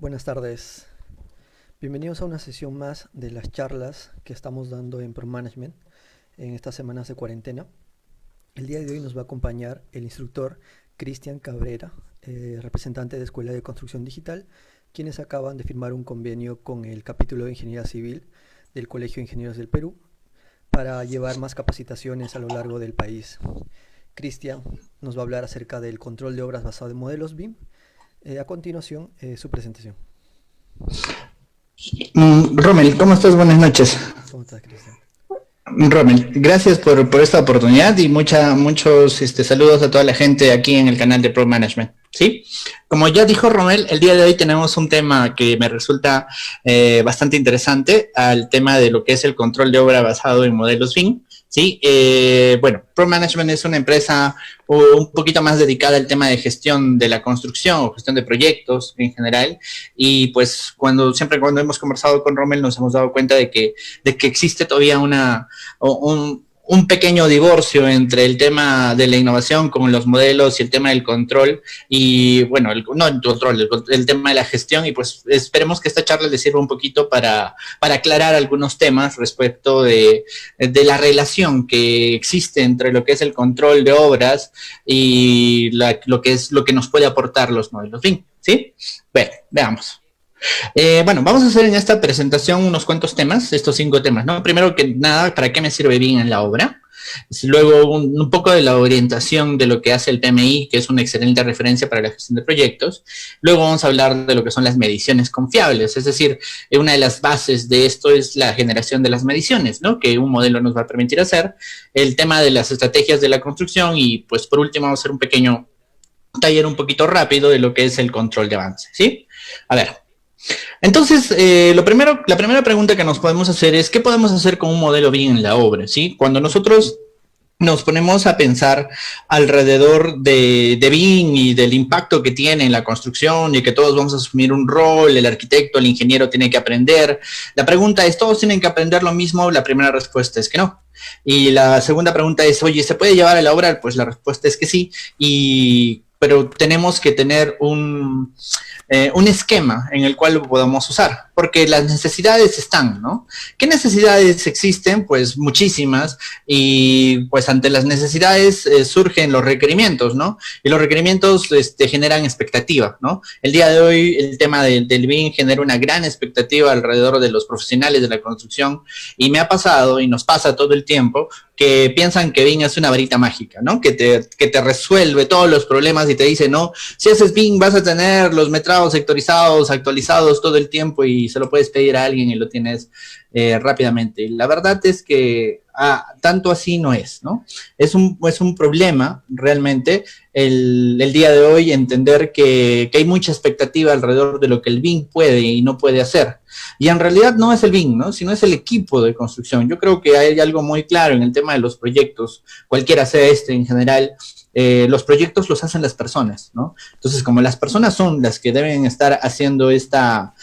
Buenas tardes. Bienvenidos a una sesión más de las charlas que estamos dando en ProManagement en estas semanas de cuarentena. El día de hoy nos va a acompañar el instructor Cristian Cabrera, representante de Escuela de Construcción Digital, quienes acaban de firmar un convenio con el capítulo de Ingeniería Civil del Colegio de Ingenieros del Perú para llevar más capacitaciones a lo largo del país. Cristian nos va a hablar acerca del control de obras basado en modelos BIM. A continuación, su presentación. Rommel, ¿cómo estás? Buenas noches. ¿Cómo estás, Cristian? Rommel, gracias por esta oportunidad y muchos saludos a toda la gente aquí en el canal de Pro Management. ¿Sí? Como ya dijo Rommel, el día de hoy tenemos un tema que me resulta bastante interesante, al tema de lo que es el control de obra basado en modelos BIM. Sí, bueno, Pro Management es una empresa un poquito más dedicada al tema de gestión de la construcción o gestión de proyectos en general. Y pues siempre cuando hemos conversado con Rommel nos hemos dado cuenta de que existe todavía un pequeño divorcio entre el tema de la innovación con los modelos y el tema del control y, bueno, no el control, el tema de la gestión, y pues esperemos que esta charla les sirva un poquito para aclarar algunos temas respecto de la relación que existe entre lo que es el control de obras y lo que nos puede aportar los modelos BIM, ¿sí? Bueno, veamos. Bueno, vamos a hacer en esta presentación unos cuantos temas, estos 5 temas, ¿no? Primero que nada, ¿para qué me sirve BIM en la obra? Luego, un poco de la orientación de lo que hace el PMI, que es una excelente referencia para la gestión de proyectos. Luego vamos a hablar de lo que son las mediciones confiables, es decir, una de las bases de esto es la generación de las mediciones, ¿no? Que un modelo nos va a permitir hacer. El tema de las estrategias de la construcción y, pues, por último, vamos a hacer un pequeño taller un poquito rápido de lo que es el control de avance, ¿sí? A ver. Entonces, la primera pregunta que nos podemos hacer es, ¿qué podemos hacer con un modelo BIM en la obra? ¿Sí? Cuando nosotros nos ponemos a pensar alrededor de BIM y del impacto que tiene en la construcción y que todos vamos a asumir un rol, el arquitecto, el ingeniero tiene que aprender. La pregunta es, ¿todos tienen que aprender lo mismo? La primera respuesta es que no. Y la segunda pregunta es, oye, ¿se puede llevar a la obra? Pues la respuesta es que sí, pero tenemos que tener un esquema en el cual lo podamos usar, porque las necesidades están, ¿no? ¿Qué necesidades existen? Pues muchísimas, y pues ante las necesidades surgen los requerimientos, ¿no? Y los requerimientos generan expectativa, ¿no? El día de hoy el tema del BIM genera una gran expectativa alrededor de los profesionales de la construcción, y me ha pasado, y nos pasa todo el tiempo, que piensan que BIM es una varita mágica, ¿no? Que te resuelve todos los problemas y te dice, no, si haces BIM vas a tener los metrados sectorizados, actualizados todo el tiempo y se lo puedes pedir a alguien y lo tienes rápidamente. La verdad es que tanto así no es, ¿no? Es un problema realmente el día de hoy entender que hay mucha expectativa alrededor de lo que el BIM puede y no puede hacer. Y en realidad no es el BIM, ¿no? Sino es el equipo de construcción. Yo creo que hay algo muy claro en el tema de los proyectos, cualquiera sea en general. Los proyectos los hacen las personas, ¿no? Entonces, como las personas son las que deben estar haciendo esta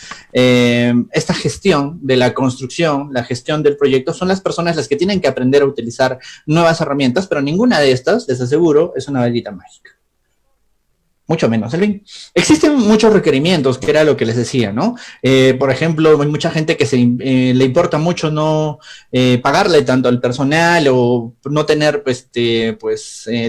gestión de la construcción, la gestión del proyecto, son las personas las que tienen que aprender a utilizar nuevas herramientas, pero ninguna de estas, les aseguro, es una varita mágica. Mucho menos el BIM. Existen muchos requerimientos, que era lo que les decía, ¿no? Por ejemplo, hay mucha gente que le importa mucho no pagarle tanto al personal o no tener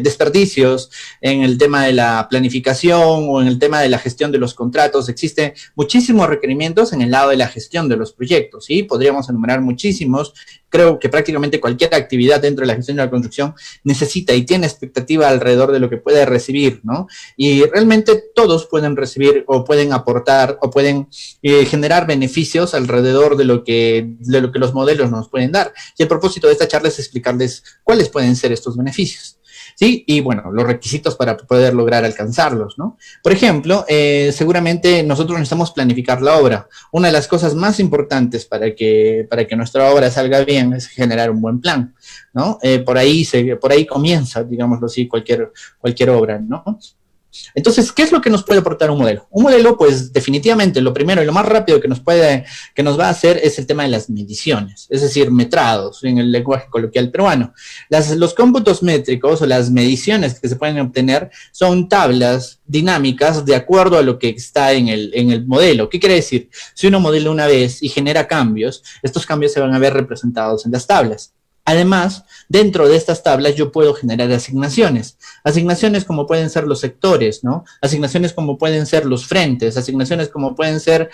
desperdicios en el tema de la planificación o en el tema de la gestión de los contratos. Existen muchísimos requerimientos en el lado de la gestión de los proyectos, ¿sí? Podríamos enumerar muchísimos. Creo que prácticamente cualquier actividad dentro de la gestión de la construcción necesita y tiene expectativa alrededor de lo que puede recibir, ¿no? Y realmente todos pueden recibir o pueden aportar o pueden generar beneficios alrededor de lo que los modelos nos pueden dar. Y el propósito de esta charla es explicarles cuáles pueden ser estos beneficios, ¿sí? Y bueno, los requisitos para poder lograr alcanzarlos, ¿no? Por ejemplo, seguramente nosotros necesitamos planificar la obra. Una de las cosas más importantes para que nuestra obra salga bien es generar un buen plan, ¿no? Por ahí comienza, digámoslo así, cualquier obra, ¿no? Entonces, ¿qué es lo que nos puede aportar un modelo? Un modelo, pues definitivamente lo primero y lo más rápido que nos va a hacer es el tema de las mediciones, es decir, metrados en el lenguaje coloquial peruano. Los cómputos métricos o las mediciones que se pueden obtener son tablas dinámicas de acuerdo a lo que está en el modelo. ¿Qué quiere decir? Si uno modela una vez y genera cambios, estos cambios se van a ver representados en las tablas. Además, dentro de estas tablas yo puedo generar asignaciones. Asignaciones como pueden ser los sectores, ¿no? Asignaciones como pueden ser los frentes, asignaciones como pueden ser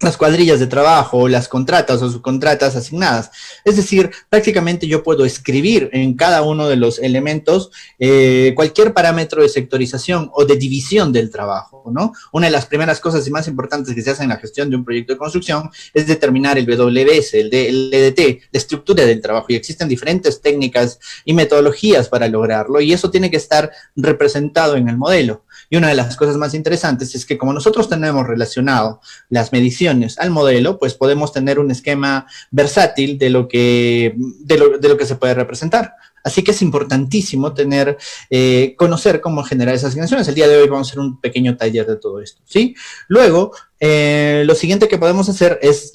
las cuadrillas de trabajo, las contratas o subcontratas asignadas. Es decir, prácticamente yo puedo escribir en cada uno de los elementos cualquier parámetro de sectorización o de división del trabajo, ¿no? Una de las primeras cosas y más importantes que se hace en la gestión de un proyecto de construcción es determinar el WBS, el EDT, la estructura del trabajo, y existen diferentes técnicas y metodologías para lograrlo, y eso tiene que estar representado en el modelo. Y una de las cosas más interesantes es que como nosotros tenemos relacionado las mediciones al modelo, pues podemos tener un esquema versátil de lo que se puede representar. Así que es importantísimo conocer cómo generar esas asignaciones. El día de hoy vamos a hacer un pequeño taller de todo esto, ¿sí? Luego, lo siguiente que podemos hacer es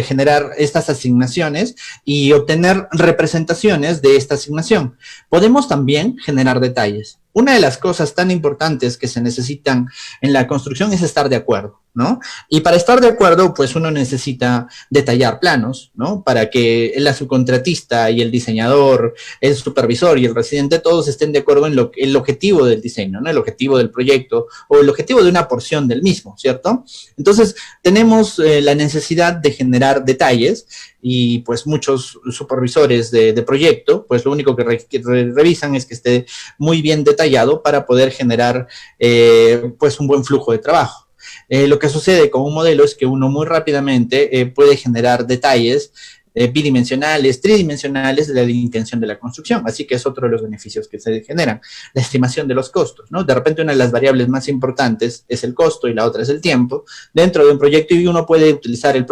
generar estas asignaciones y obtener representaciones de esta asignación. Podemos también generar detalles. Una de las cosas tan importantes que se necesitan en la construcción es estar de acuerdo, ¿no? Y para estar de acuerdo, pues uno necesita detallar planos, ¿no? Para que la subcontratista y el diseñador, el supervisor y el residente todos estén de acuerdo en el objetivo del diseño, ¿no? El objetivo del proyecto o el objetivo de una porción del mismo, ¿cierto? Entonces, tenemos la necesidad de generar detalles y pues muchos supervisores de proyecto, pues lo único que revisan es que esté muy bien detallado para poder generar pues un buen flujo de trabajo. Lo que sucede con un modelo es que uno muy rápidamente puede generar detalles bidimensionales, tridimensionales de la intención de la construcción, así que es otro de los beneficios que se generan. La estimación de los costos, ¿no? De repente una de las variables más importantes es el costo y la otra es el tiempo dentro de un proyecto, y uno puede utilizar el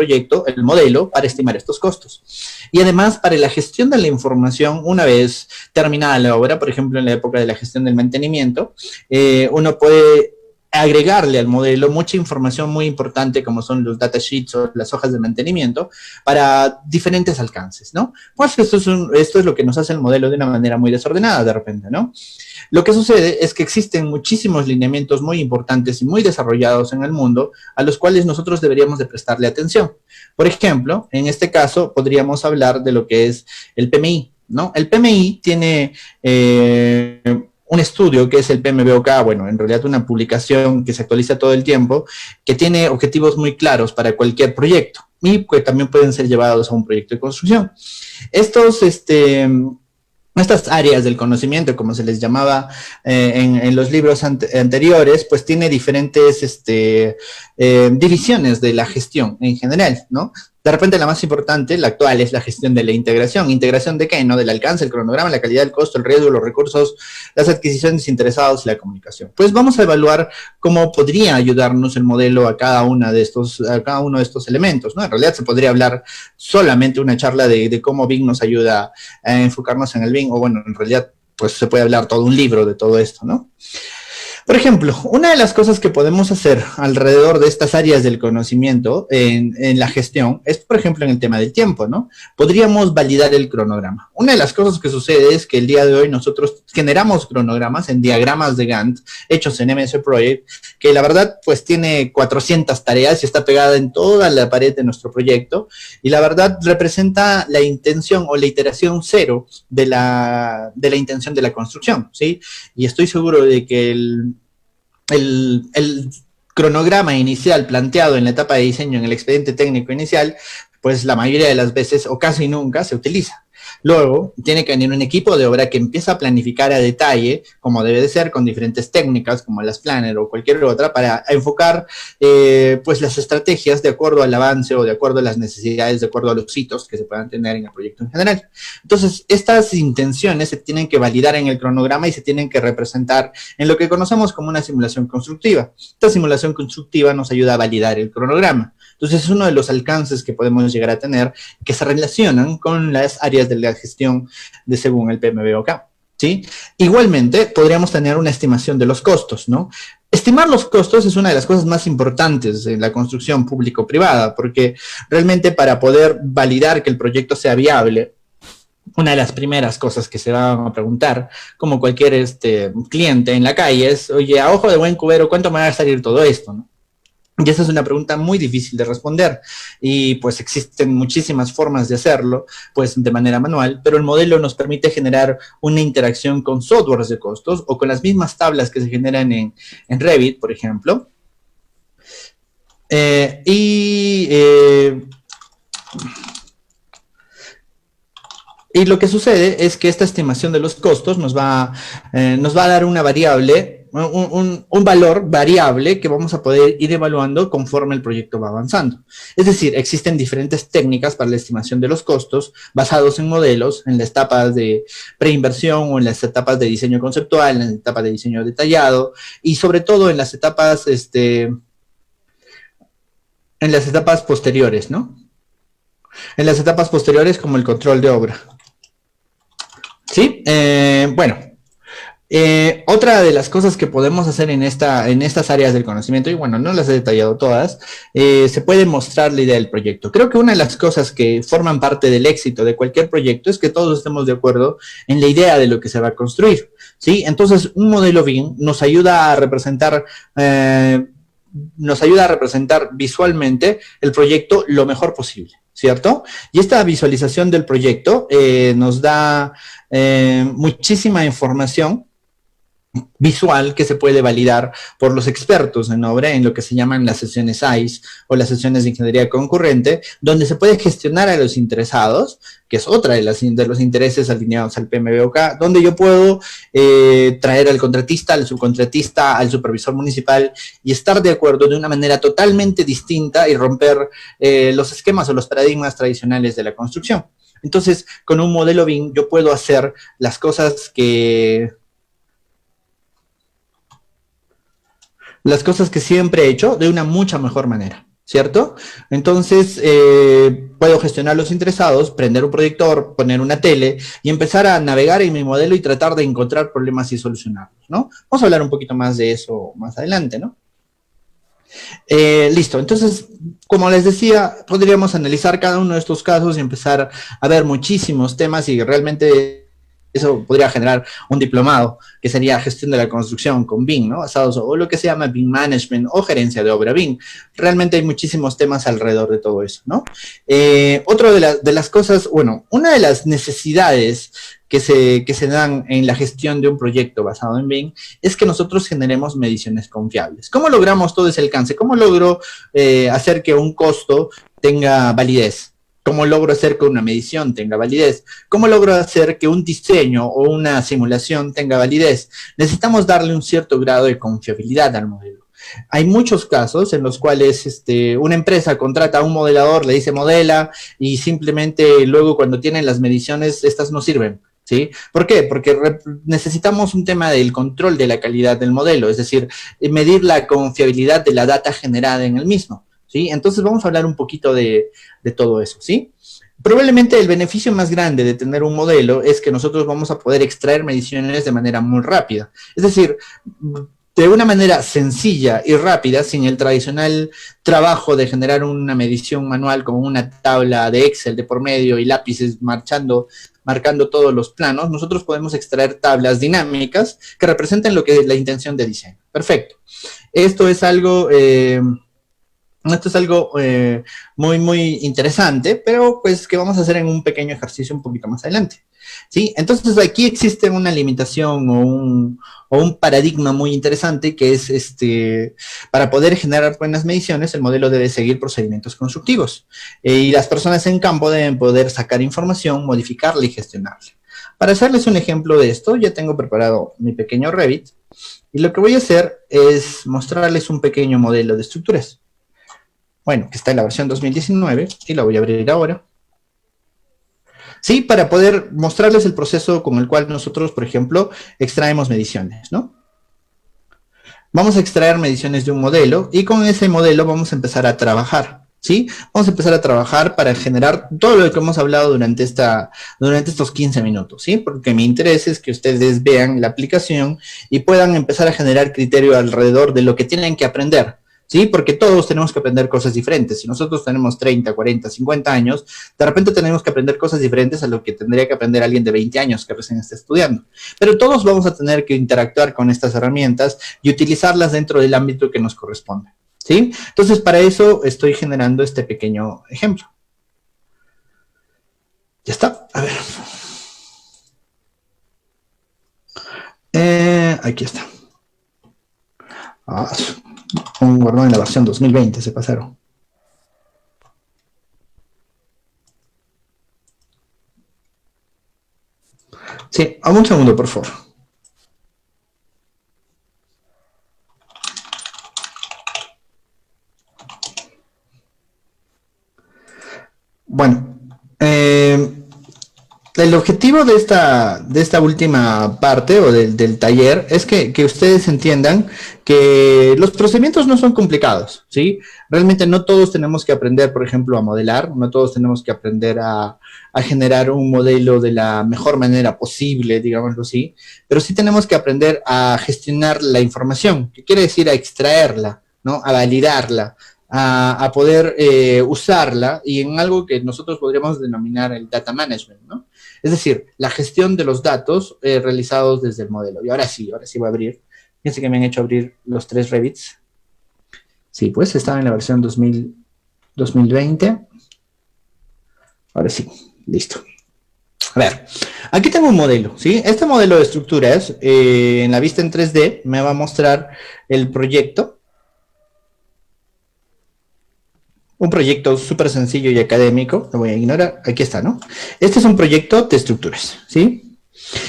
modelo, para estimar estos costos. Y además, para la gestión de la información, una vez terminada la obra, por ejemplo, en la época de la gestión del mantenimiento, uno puede agregarle al modelo mucha información muy importante como son los datasheets o las hojas de mantenimiento para diferentes alcances, ¿no? Pues esto es lo que nos hace el modelo de una manera muy desordenada de repente, ¿no? Lo que sucede es que existen muchísimos lineamientos muy importantes y muy desarrollados en el mundo a los cuales nosotros deberíamos de prestarle atención. Por ejemplo, en este caso podríamos hablar de lo que es el PMI, ¿no? El PMI tiene un estudio que es el PMBOK, bueno, en realidad una publicación que se actualiza todo el tiempo, que tiene objetivos muy claros para cualquier proyecto y que también pueden ser llevados a un proyecto de construcción. Estas áreas del conocimiento, como se les llamaba en los libros anteriores, pues tiene diferentes divisiones de la gestión en general, ¿no? De repente la más importante, la actual, es la gestión de la integración. ¿Integración de qué? ¿No? Del alcance, el cronograma, la calidad, el costo, el riesgo, los recursos, las adquisiciones interesados y la comunicación. Pues vamos a evaluar cómo podría ayudarnos el modelo a cada uno de estos elementos, ¿no? En realidad se podría hablar solamente una charla de cómo BIM nos ayuda a enfocarnos en el BIM, o bueno, en realidad pues se puede hablar todo un libro de todo esto, ¿no? Por ejemplo, una de las cosas que podemos hacer alrededor de estas áreas del conocimiento en la gestión es, por ejemplo, en el tema del tiempo, ¿no? Podríamos validar el cronograma. Una de las cosas que sucede es que el día de hoy nosotros generamos cronogramas en diagramas de Gantt hechos en MS Project, que la verdad pues tiene 400 tareas y está pegada en toda la pared de nuestro proyecto, y la verdad representa la intención o la iteración cero de la intención de la construcción, ¿sí? Y estoy seguro de que el cronograma inicial planteado en la etapa de diseño en el expediente técnico inicial, pues la mayoría de las veces o casi nunca se utiliza. Luego, tiene que venir un equipo de obra que empieza a planificar a detalle, como debe de ser, con diferentes técnicas, como las Planner o cualquier otra, para enfocar pues las estrategias de acuerdo al avance o de acuerdo a las necesidades, de acuerdo a los hitos que se puedan tener en el proyecto en general. Entonces, estas intenciones se tienen que validar en el cronograma y se tienen que representar en lo que conocemos como una simulación constructiva. Esta simulación constructiva nos ayuda a validar el cronograma. Entonces, es uno de los alcances que podemos llegar a tener que se relacionan con las áreas de la gestión según el PMBOK. ¿sí? Igualmente, podríamos tener una estimación de los costos, ¿no? Estimar los costos es una de las cosas más importantes en la construcción público-privada, porque realmente para poder validar que el proyecto sea viable, una de las primeras cosas que se van a preguntar, como cualquier cliente en la calle, es, oye, a ojo de buen cubero, ¿cuánto me va a salir todo esto, no? Y esa es una pregunta muy difícil de responder y pues existen muchísimas formas de hacerlo, pues de manera manual, pero el modelo nos permite generar una interacción con softwares de costos o con las mismas tablas que se generan en Revit, por ejemplo. Y lo que sucede es que esta estimación de los costos nos va a dar una variable, un valor variable que vamos a poder ir evaluando conforme el proyecto va avanzando. Es decir, existen diferentes técnicas para la estimación de los costos basados en modelos, en las etapas de preinversión o en las etapas de diseño conceptual, en las etapas de diseño detallado y sobre todo en las etapas, posteriores, ¿no? En las etapas posteriores como el control de obra. Sí, bueno, otra de las cosas que podemos hacer en estas áreas del conocimiento, y bueno, no las he detallado todas, se puede mostrar la idea del proyecto. Creo que una de las cosas que forman parte del éxito de cualquier proyecto es que todos estemos de acuerdo en la idea de lo que se va a construir, ¿sí? Entonces, un modelo BIM nos ayuda a representar visualmente el proyecto lo mejor posible, ¿cierto? Y esta visualización del proyecto nos da muchísima información visual que se puede validar por los expertos en obra en lo que se llaman las sesiones ICE o las sesiones de ingeniería concurrente, donde se puede gestionar a los interesados, que es otra de los intereses alineados al PMBOK, donde yo puedo traer al contratista, al subcontratista, al supervisor municipal y estar de acuerdo de una manera totalmente distinta y romper los esquemas o los paradigmas tradicionales de la construcción. Entonces, con un modelo BIM yo puedo hacer las cosas que siempre he hecho de una mucha mejor manera, ¿cierto? Entonces, puedo gestionar los interesados, prender un proyector, poner una tele y empezar a navegar en mi modelo y tratar de encontrar problemas y solucionarlos, ¿no? Vamos a hablar un poquito más de eso más adelante, ¿no? Listo, entonces, como les decía, podríamos analizar cada uno de estos casos y empezar a ver muchísimos temas y realmente eso podría generar un diplomado, que sería gestión de la construcción con BIM, ¿no? Basados o lo que se llama BIM Management o gerencia de obra BIM. Realmente hay muchísimos temas alrededor de todo eso, ¿no? Otra de las cosas, bueno, una de las necesidades que se dan en la gestión de un proyecto basado en BIM es que nosotros generemos mediciones confiables. ¿Cómo logramos todo ese alcance? ¿Cómo logro hacer que un costo tenga validez? ¿Cómo logro hacer que una medición tenga validez? ¿Cómo logro hacer que un diseño o una simulación tenga validez? Necesitamos darle un cierto grado de confiabilidad al modelo. Hay muchos casos en los cuales una empresa contrata a un modelador, le dice modela y simplemente luego cuando tienen las mediciones, estas no sirven, ¿sí? ¿Por qué? Porque necesitamos un tema del control de la calidad del modelo, es decir, medir la confiabilidad de la data generada en el mismo. ¿Sí? Entonces vamos a hablar un poquito de todo eso, ¿sí? Probablemente el beneficio más grande de tener un modelo es que nosotros vamos a poder extraer mediciones de manera muy rápida. Es decir, de una manera sencilla y rápida, sin el tradicional trabajo de generar una medición manual como una tabla de Excel de por medio y lápices marcando todos los planos, nosotros podemos extraer tablas dinámicas que representen lo que es la intención de diseño. Perfecto. Esto es algo muy, muy interesante, pero pues que vamos a hacer en un pequeño ejercicio un poquito más adelante, ¿sí? Entonces aquí existe una limitación o un paradigma muy interesante que es para poder generar buenas mediciones, el modelo debe seguir procedimientos constructivos y las personas en campo deben poder sacar información, modificarla y gestionarla. Para hacerles un ejemplo de esto, ya tengo preparado mi pequeño Revit y lo que voy a hacer es mostrarles un pequeño modelo de estructuras. Bueno, que está en la versión 2019, y la voy a abrir ahora. Sí, para poder mostrarles el proceso con el cual nosotros, por ejemplo, extraemos mediciones, ¿no? Vamos a extraer mediciones de un modelo, y con ese modelo vamos a empezar a trabajar, ¿sí? Vamos a empezar a trabajar para generar todo lo que hemos hablado durante estos 15 minutos, ¿sí? Porque mi interés es que ustedes vean la aplicación y puedan empezar a generar criterio alrededor de lo que tienen que aprender, ¿sí? Porque todos tenemos que aprender cosas diferentes. Si nosotros tenemos 30, 40, 50 años, de repente tenemos que aprender cosas diferentes a lo que tendría que aprender alguien de 20 años que recién está estudiando. Pero todos vamos a tener que interactuar con estas herramientas y utilizarlas dentro del ámbito que nos corresponde, ¿sí? Entonces, para eso estoy generando este pequeño ejemplo. Ya está. A ver. Aquí está. Un guardado en la versión 2020, se pasaron. Sí, un segundo, por favor. Bueno, el objetivo de esta última parte o del taller es que ustedes entiendan que los procedimientos no son complicados, ¿sí? Realmente no todos tenemos que aprender, por ejemplo, a modelar, no todos tenemos que aprender a generar un modelo de la mejor manera posible, digámoslo así, pero sí tenemos que aprender a gestionar la información, que quiere decir a extraerla, ¿no? A validarla, a poder usarla y en algo que nosotros podríamos denominar el data management, ¿no? Es decir, la gestión de los datos realizados desde el modelo. Y ahora sí voy a abrir. Fíjense que me han hecho abrir los 3 Revits. Sí, pues estaba en la versión 2020. Ahora sí, listo. A ver, aquí tengo un modelo, ¿sí? Este modelo de estructuras, en la vista en 3D, me va a mostrar el proyecto. Un proyecto súper sencillo y académico, lo voy a ignorar, aquí está, ¿no? Este es un proyecto de estructuras, ¿sí?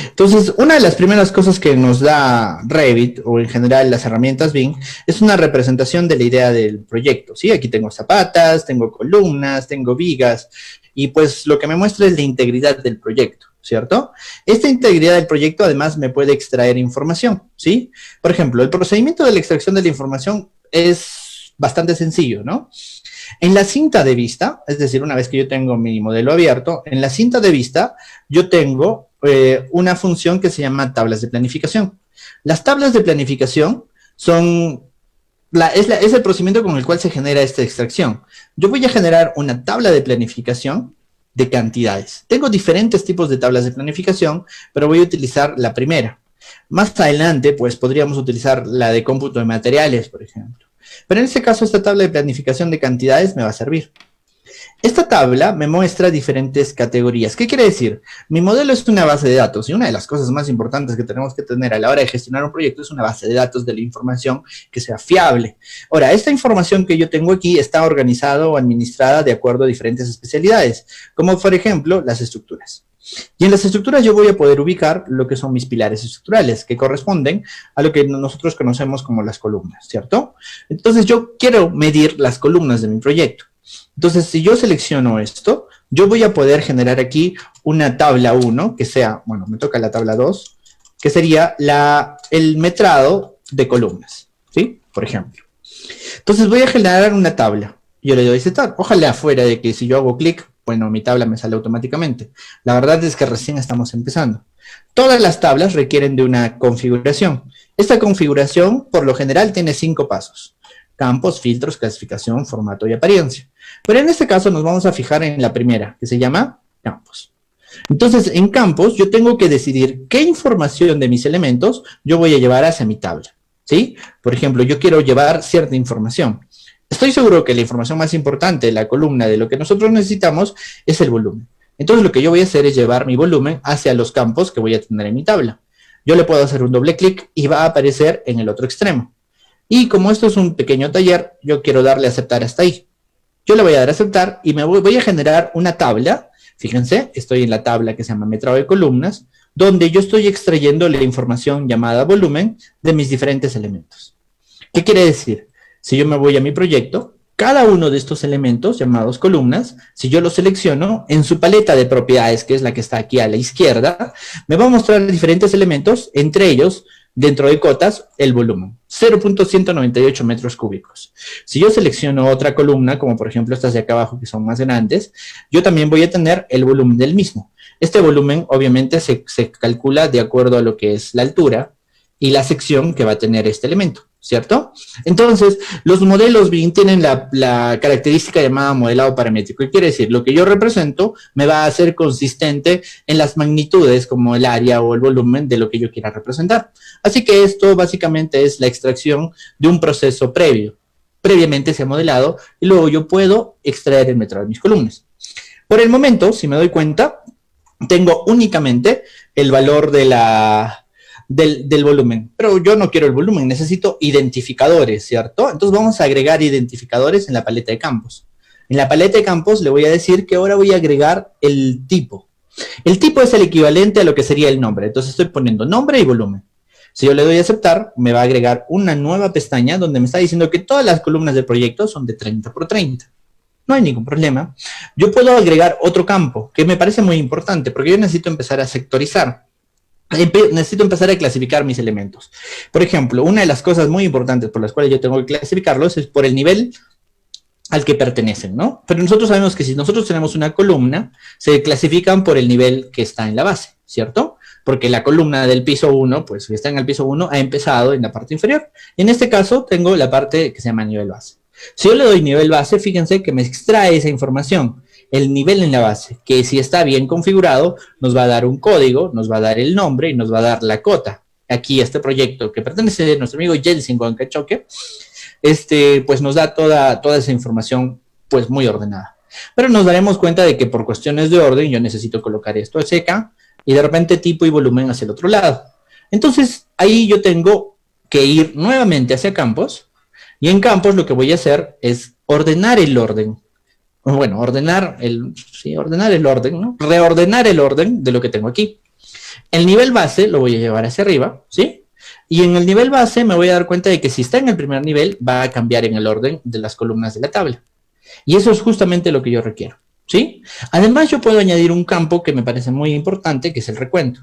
Entonces, una de las primeras cosas que nos da Revit, o en general las herramientas BIM, es una representación de la idea del proyecto, ¿sí? Aquí tengo zapatas, tengo columnas, tengo vigas, y pues lo que me muestra es la integridad del proyecto, ¿cierto? Esta integridad del proyecto además me puede extraer información, ¿sí? Por ejemplo, el procedimiento de la extracción de la información es bastante sencillo, ¿no? En la cinta de vista, es decir, una vez que yo tengo mi modelo abierto, en la cinta de vista yo tengo una función que se llama tablas de planificación. Las tablas de planificación son es el procedimiento con el cual se genera esta extracción. Yo voy a generar una tabla de planificación de cantidades. Tengo diferentes tipos de tablas de planificación, pero voy a utilizar la primera. Más adelante, pues podríamos utilizar la de cómputo de materiales, por ejemplo. Pero en este caso, esta tabla de planificación de cantidades me va a servir. Esta tabla me muestra diferentes categorías. ¿Qué quiere decir? Mi modelo es una base de datos y una de las cosas más importantes que tenemos que tener a la hora de gestionar un proyecto es una base de datos de la información que sea fiable. Ahora, esta información que yo tengo aquí está organizada o administrada de acuerdo a diferentes especialidades, como por ejemplo las estructuras. Y en las estructuras yo voy a poder ubicar lo que son mis pilares estructurales, que corresponden a lo que nosotros conocemos como las columnas, ¿cierto? Entonces yo quiero medir las columnas de mi proyecto. Entonces, si yo selecciono esto, yo voy a poder generar aquí una tabla 1, que sea, bueno, me toca la tabla 2, que sería el metrado de columnas, ¿sí? Por ejemplo. Entonces voy a generar una tabla. Yo le doy setup. Ojalá fuera de que si yo hago clic, bueno, mi tabla me sale automáticamente. La verdad es que recién estamos empezando. Todas las tablas requieren de una configuración. Esta configuración, por lo general, tiene 5 pasos. Campos, filtros, clasificación, formato y apariencia. Pero en este caso nos vamos a fijar en la primera, que se llama campos. Entonces, en campos, yo tengo que decidir qué información de mis elementos yo voy a llevar hacia mi tabla, ¿sí? Por ejemplo, yo quiero llevar cierta información. Estoy seguro que la información más importante de la columna de lo que nosotros necesitamos es el volumen. Entonces, lo que yo voy a hacer es llevar mi volumen hacia los campos que voy a tener en mi tabla. Yo le puedo hacer un doble clic y va a aparecer en el otro extremo. Y como esto es un pequeño taller, yo quiero darle a aceptar hasta ahí. Yo le voy a dar a aceptar y me voy a generar una tabla. Fíjense, estoy en la tabla que se llama metrado de columnas, donde yo estoy extrayendo la información llamada volumen de mis diferentes elementos. ¿Qué quiere decir? Si yo me voy a mi proyecto, cada uno de estos elementos llamados columnas, si yo los selecciono, en su paleta de propiedades, que es la que está aquí a la izquierda, me va a mostrar diferentes elementos, entre ellos dentro de cotas, el volumen, 0.198 metros cúbicos. Si yo selecciono otra columna, como por ejemplo estas de acá abajo que son más grandes, yo también voy a tener el volumen del mismo. Este volumen obviamente se calcula de acuerdo a lo que es la altura y la sección que va a tener este elemento, ¿cierto? Entonces, los modelos BIM tienen la característica llamada modelado paramétrico. ¿Qué quiere decir? Lo que yo represento me va a hacer consistente en las magnitudes, como el área o el volumen de lo que yo quiera representar. Así que esto básicamente es la extracción de un proceso previo. Previamente se ha modelado y luego yo puedo extraer el metrado de mis columnas. Por el momento, si me doy cuenta, tengo únicamente el valor del volumen, pero yo no quiero el volumen, necesito identificadores, ¿cierto? Entonces vamos a agregar identificadores en la paleta de campos. En la paleta de campos le voy a decir que ahora voy a agregar el tipo. El tipo es el equivalente a lo que sería el nombre, entonces estoy poniendo nombre y volumen. Si yo le doy a aceptar, me va a agregar una nueva pestaña donde me está diciendo que todas las columnas del proyecto son de 30 por 30. No hay ningún problema. Yo puedo agregar otro campo, que me parece muy importante, porque yo necesito empezar a sectorizar. Necesito empezar a clasificar mis elementos. Por ejemplo, una de las cosas muy importantes por las cuales yo tengo que clasificarlos es por el nivel al que pertenecen, ¿no? Pero nosotros sabemos que si nosotros tenemos una columna, se clasifican por el nivel que está en la base, ¿cierto? Porque la columna del piso 1, pues si está en el piso 1, ha empezado en la parte inferior. Y en este caso tengo la parte que se llama nivel base. Si yo le doy nivel base, fíjense que me extrae esa información, el nivel en la base, que si está bien configurado, nos va a dar un código, nos va a dar el nombre y nos va a dar la cota. Aquí este proyecto que pertenece a nuestro amigo Jensen Huancachoque, pues nos da toda esa información pues muy ordenada. Pero nos daremos cuenta de que por cuestiones de orden yo necesito colocar esto seca y de repente tipo y volumen hacia el otro lado. Entonces ahí yo tengo que ir nuevamente hacia campos. Y en campos lo que voy a hacer es ordenar el orden. Bueno, ordenar el orden, ¿no? Reordenar el orden de lo que tengo aquí. El nivel base lo voy a llevar hacia arriba, ¿sí? Y en el nivel base me voy a dar cuenta de que si está en el primer nivel, va a cambiar en el orden de las columnas de la tabla. Y eso es justamente lo que yo requiero, ¿sí? Además, yo puedo añadir un campo que me parece muy importante, que es el recuento.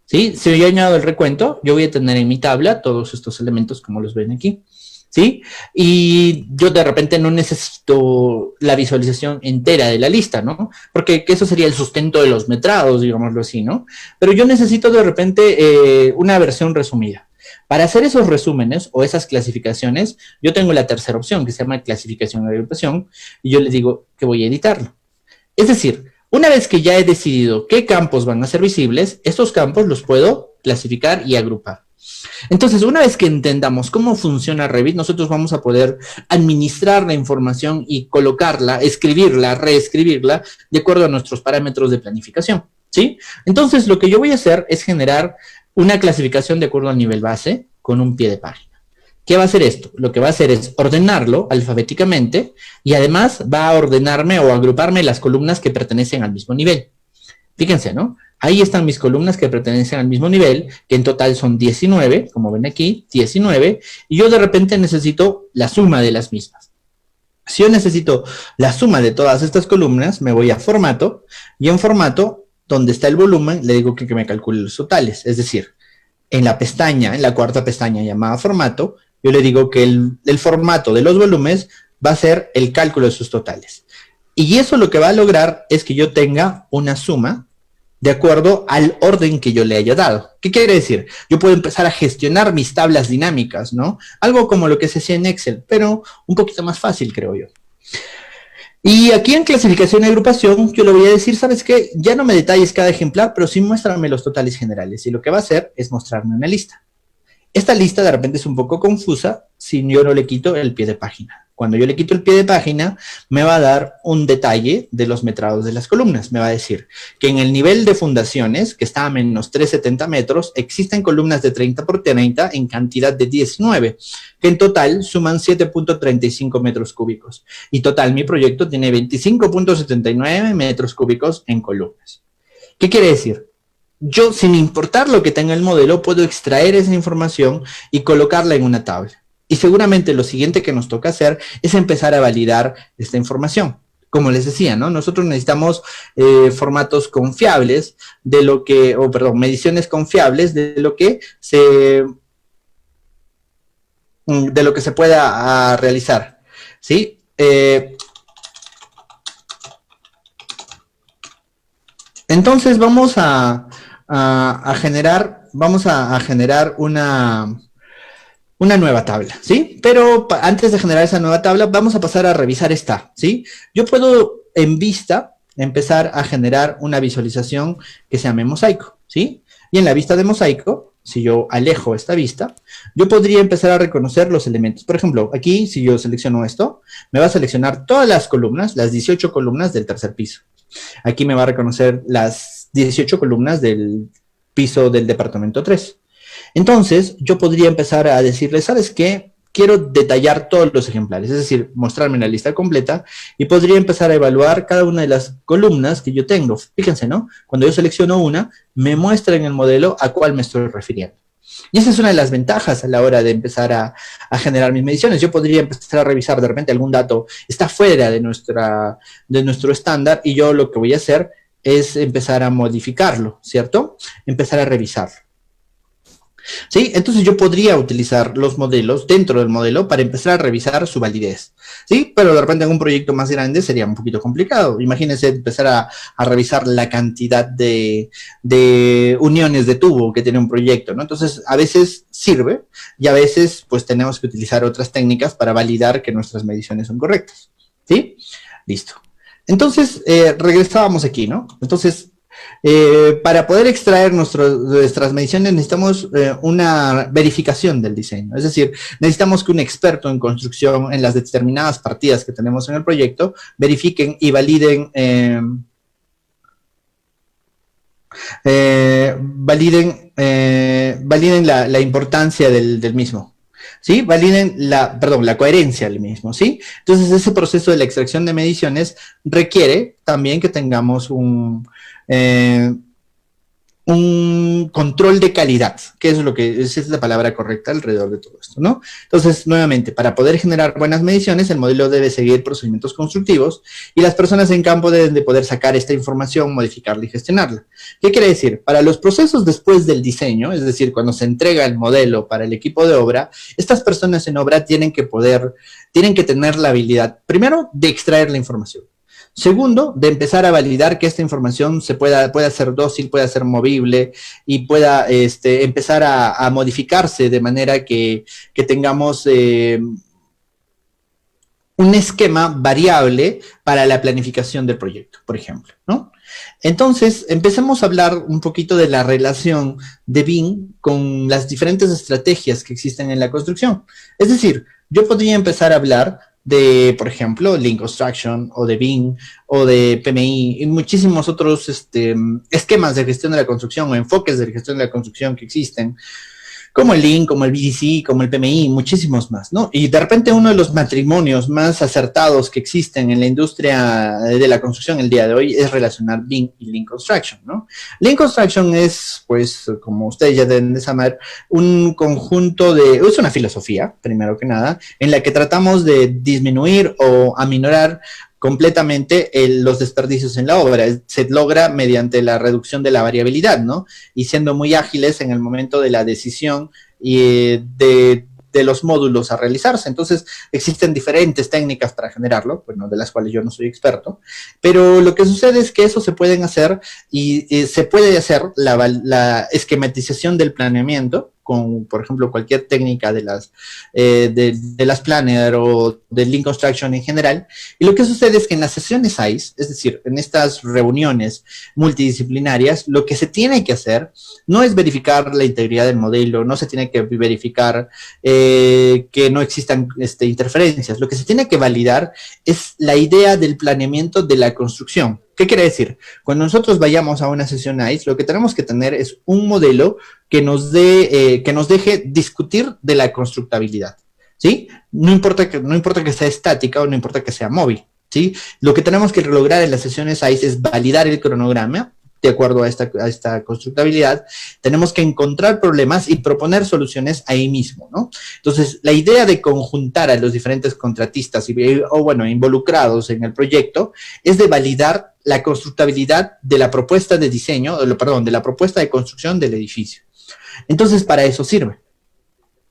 ¿Sí? Si yo añado el recuento, yo voy a tener en mi tabla todos estos elementos como los ven aquí. ¿Sí? Y yo de repente no necesito la visualización entera de la lista, ¿no? Porque eso sería el sustento de los metrados, digámoslo así, ¿no? Pero yo necesito de repente una versión resumida. Para hacer esos resúmenes o esas clasificaciones, yo tengo la tercera opción que se llama clasificación y agrupación y yo les digo que voy a editarlo. Es decir, una vez que ya he decidido qué campos van a ser visibles, estos campos los puedo clasificar y agrupar. Entonces, una vez que entendamos cómo funciona Revit, nosotros vamos a poder administrar la información y colocarla, escribirla, reescribirla de acuerdo a nuestros parámetros de planificación, ¿sí? Entonces, lo que yo voy a hacer es generar una clasificación de acuerdo al nivel base con un pie de página. ¿Qué va a hacer esto? Lo que va a hacer es ordenarlo alfabéticamente y además va a ordenarme o agruparme las columnas que pertenecen al mismo nivel. Fíjense, ¿no? Ahí están mis columnas que pertenecen al mismo nivel, que en total son 19, como ven aquí, 19, y yo de repente necesito la suma de las mismas. Si yo necesito la suma de todas estas columnas, me voy a formato, y en formato, donde está el volumen, le digo que me calcule los totales. Es decir, en la pestaña, en la cuarta pestaña llamada formato, yo le digo que el formato de los volúmenes va a ser el cálculo de sus totales. Y eso lo que va a lograr es que yo tenga una suma de acuerdo al orden que yo le haya dado. ¿Qué quiere decir? Yo puedo empezar a gestionar mis tablas dinámicas, ¿no? Algo como lo que se hacía en Excel, pero un poquito más fácil, creo yo. Y aquí en clasificación y agrupación, yo le voy a decir, ¿sabes qué? Ya no me detalles cada ejemplar, pero sí muéstrame los totales generales. Y lo que va a hacer es mostrarme una lista. Esta lista de repente es un poco confusa si yo no le quito el pie de página. Cuando yo le quito el pie de página, me va a dar un detalle de los metrados de las columnas. Me va a decir que en el nivel de fundaciones, que está a menos 370 metros, existen columnas de 30 por 30 en cantidad de 19, que en total suman 7.35 metros cúbicos. Y total, mi proyecto tiene 25.79 metros cúbicos en columnas. ¿Qué quiere decir? Yo, sin importar lo que tenga el modelo, puedo extraer esa información y colocarla en una tabla. Y seguramente lo siguiente que nos toca hacer es empezar a validar esta información. como les decía, ¿no? Nosotros necesitamos formatos confiables de lo que, o perdón, mediciones confiables de lo que se pueda realizar, ¿sí? Entonces vamos a generar una nueva tabla, ¿sí? Pero antes de generar esa nueva tabla, vamos a pasar a revisar esta, ¿sí? Yo puedo en vista empezar a generar una visualización que se llame mosaico, ¿sí? Y en la vista de mosaico, si yo alejo esta vista, yo podría empezar a reconocer los elementos. Por ejemplo, aquí, si yo selecciono esto, me va a seleccionar todas las columnas, las 18 columnas del tercer piso. Aquí me va a reconocer las 18 columnas del piso del departamento 3. Entonces, yo podría empezar a decirle, ¿sabes qué? Quiero detallar todos los ejemplares, es decir, mostrarme la lista completa y podría empezar a evaluar cada una de las columnas que yo tengo. Fíjense, ¿no? Cuando yo selecciono una, me muestra en el modelo a cuál me estoy refiriendo. Y esa es una de las ventajas a la hora de empezar a generar mis mediciones. Yo podría empezar a revisar de repente algún dato, está fuera de nuestro estándar y yo lo que voy a hacer es empezar a modificarlo, ¿cierto? Empezar a revisarlo. ¿Sí? Entonces yo podría utilizar los modelos dentro del modelo para empezar a revisar su validez, ¿sí? Pero de repente en un proyecto más grande sería un poquito complicado. Imagínense empezar a revisar la cantidad de uniones de tubo que tiene un proyecto, ¿no? Entonces a veces sirve y a veces pues tenemos que utilizar otras técnicas para validar que nuestras mediciones son correctas, ¿sí? Listo. Entonces regresábamos aquí, ¿no? Entonces para poder extraer nuestras mediciones necesitamos una verificación del diseño, es decir, necesitamos que un experto en construcción en las determinadas partidas que tenemos en el proyecto verifiquen y validen la importancia del mismo, ¿sí? Validen la coherencia del mismo, ¿sí? Entonces ese proceso de la extracción de mediciones requiere también que tengamos un control de calidad, que es esa es la palabra correcta alrededor de todo esto, ¿no? Entonces, nuevamente, para poder generar buenas mediciones, el modelo debe seguir procedimientos constructivos y las personas en campo deben de poder sacar esta información, modificarla y gestionarla. ¿Qué quiere decir? Para los procesos después del diseño, es decir, cuando se entrega el modelo para el equipo de obra, estas personas en obra tienen que tener la habilidad, primero, de extraer la información. Segundo, de empezar a validar que esta información pueda ser dócil, pueda ser movible y pueda empezar a modificarse de manera que tengamos un esquema variable para la planificación del proyecto, por ejemplo, ¿no? Entonces, empecemos a hablar un poquito de la relación de BIM con las diferentes estrategias que existen en la construcción. Es decir, yo podría empezar a hablar de, por ejemplo, Lean Construction, o de BIM, o de PMI, y muchísimos otros esquemas de gestión de la construcción, o enfoques de gestión de la construcción que existen, como el Lean, como el BDC, como el PMI, muchísimos más, ¿no? Y de repente uno de los matrimonios más acertados que existen en la industria de la construcción el día de hoy es relacionar BIM y Lean Construction, ¿no? Lean Construction es, pues, como ustedes ya deben de saber, un conjunto es una filosofía, primero que nada, en la que tratamos de disminuir o aminorar completamente los desperdicios en la obra. Se logra mediante la reducción de la variabilidad, ¿no? Y siendo muy ágiles en el momento de la decisión y de los módulos a realizarse. Entonces, existen diferentes técnicas para generarlo, bueno, de las cuales yo no soy experto, pero lo que sucede es que eso se pueden hacer y se puede hacer la esquematización del planeamiento con, por ejemplo, cualquier técnica de las Planner o del Lean Construction en general. Y lo que sucede es que en las sesiones ICE, es decir, en estas reuniones multidisciplinarias, lo que se tiene que hacer no es verificar la integridad del modelo, no se tiene que verificar que no existan interferencias. Lo que se tiene que validar es la idea del planeamiento de la construcción. ¿Qué quiere decir? Cuando nosotros vayamos a una sesión ICE, lo que tenemos que tener es un modelo que nos deje discutir de la constructabilidad, ¿sí? No importa que sea estática o no importa que sea móvil, ¿sí? Lo que tenemos que lograr en las sesiones ICE es validar el cronograma de acuerdo a esta constructabilidad, tenemos que encontrar problemas y proponer soluciones ahí mismo, ¿no? Entonces, la idea de conjuntar a los diferentes contratistas involucrados en el proyecto es de validar la constructabilidad de la propuesta de diseño, de la propuesta de construcción del edificio. Entonces, para eso sirve.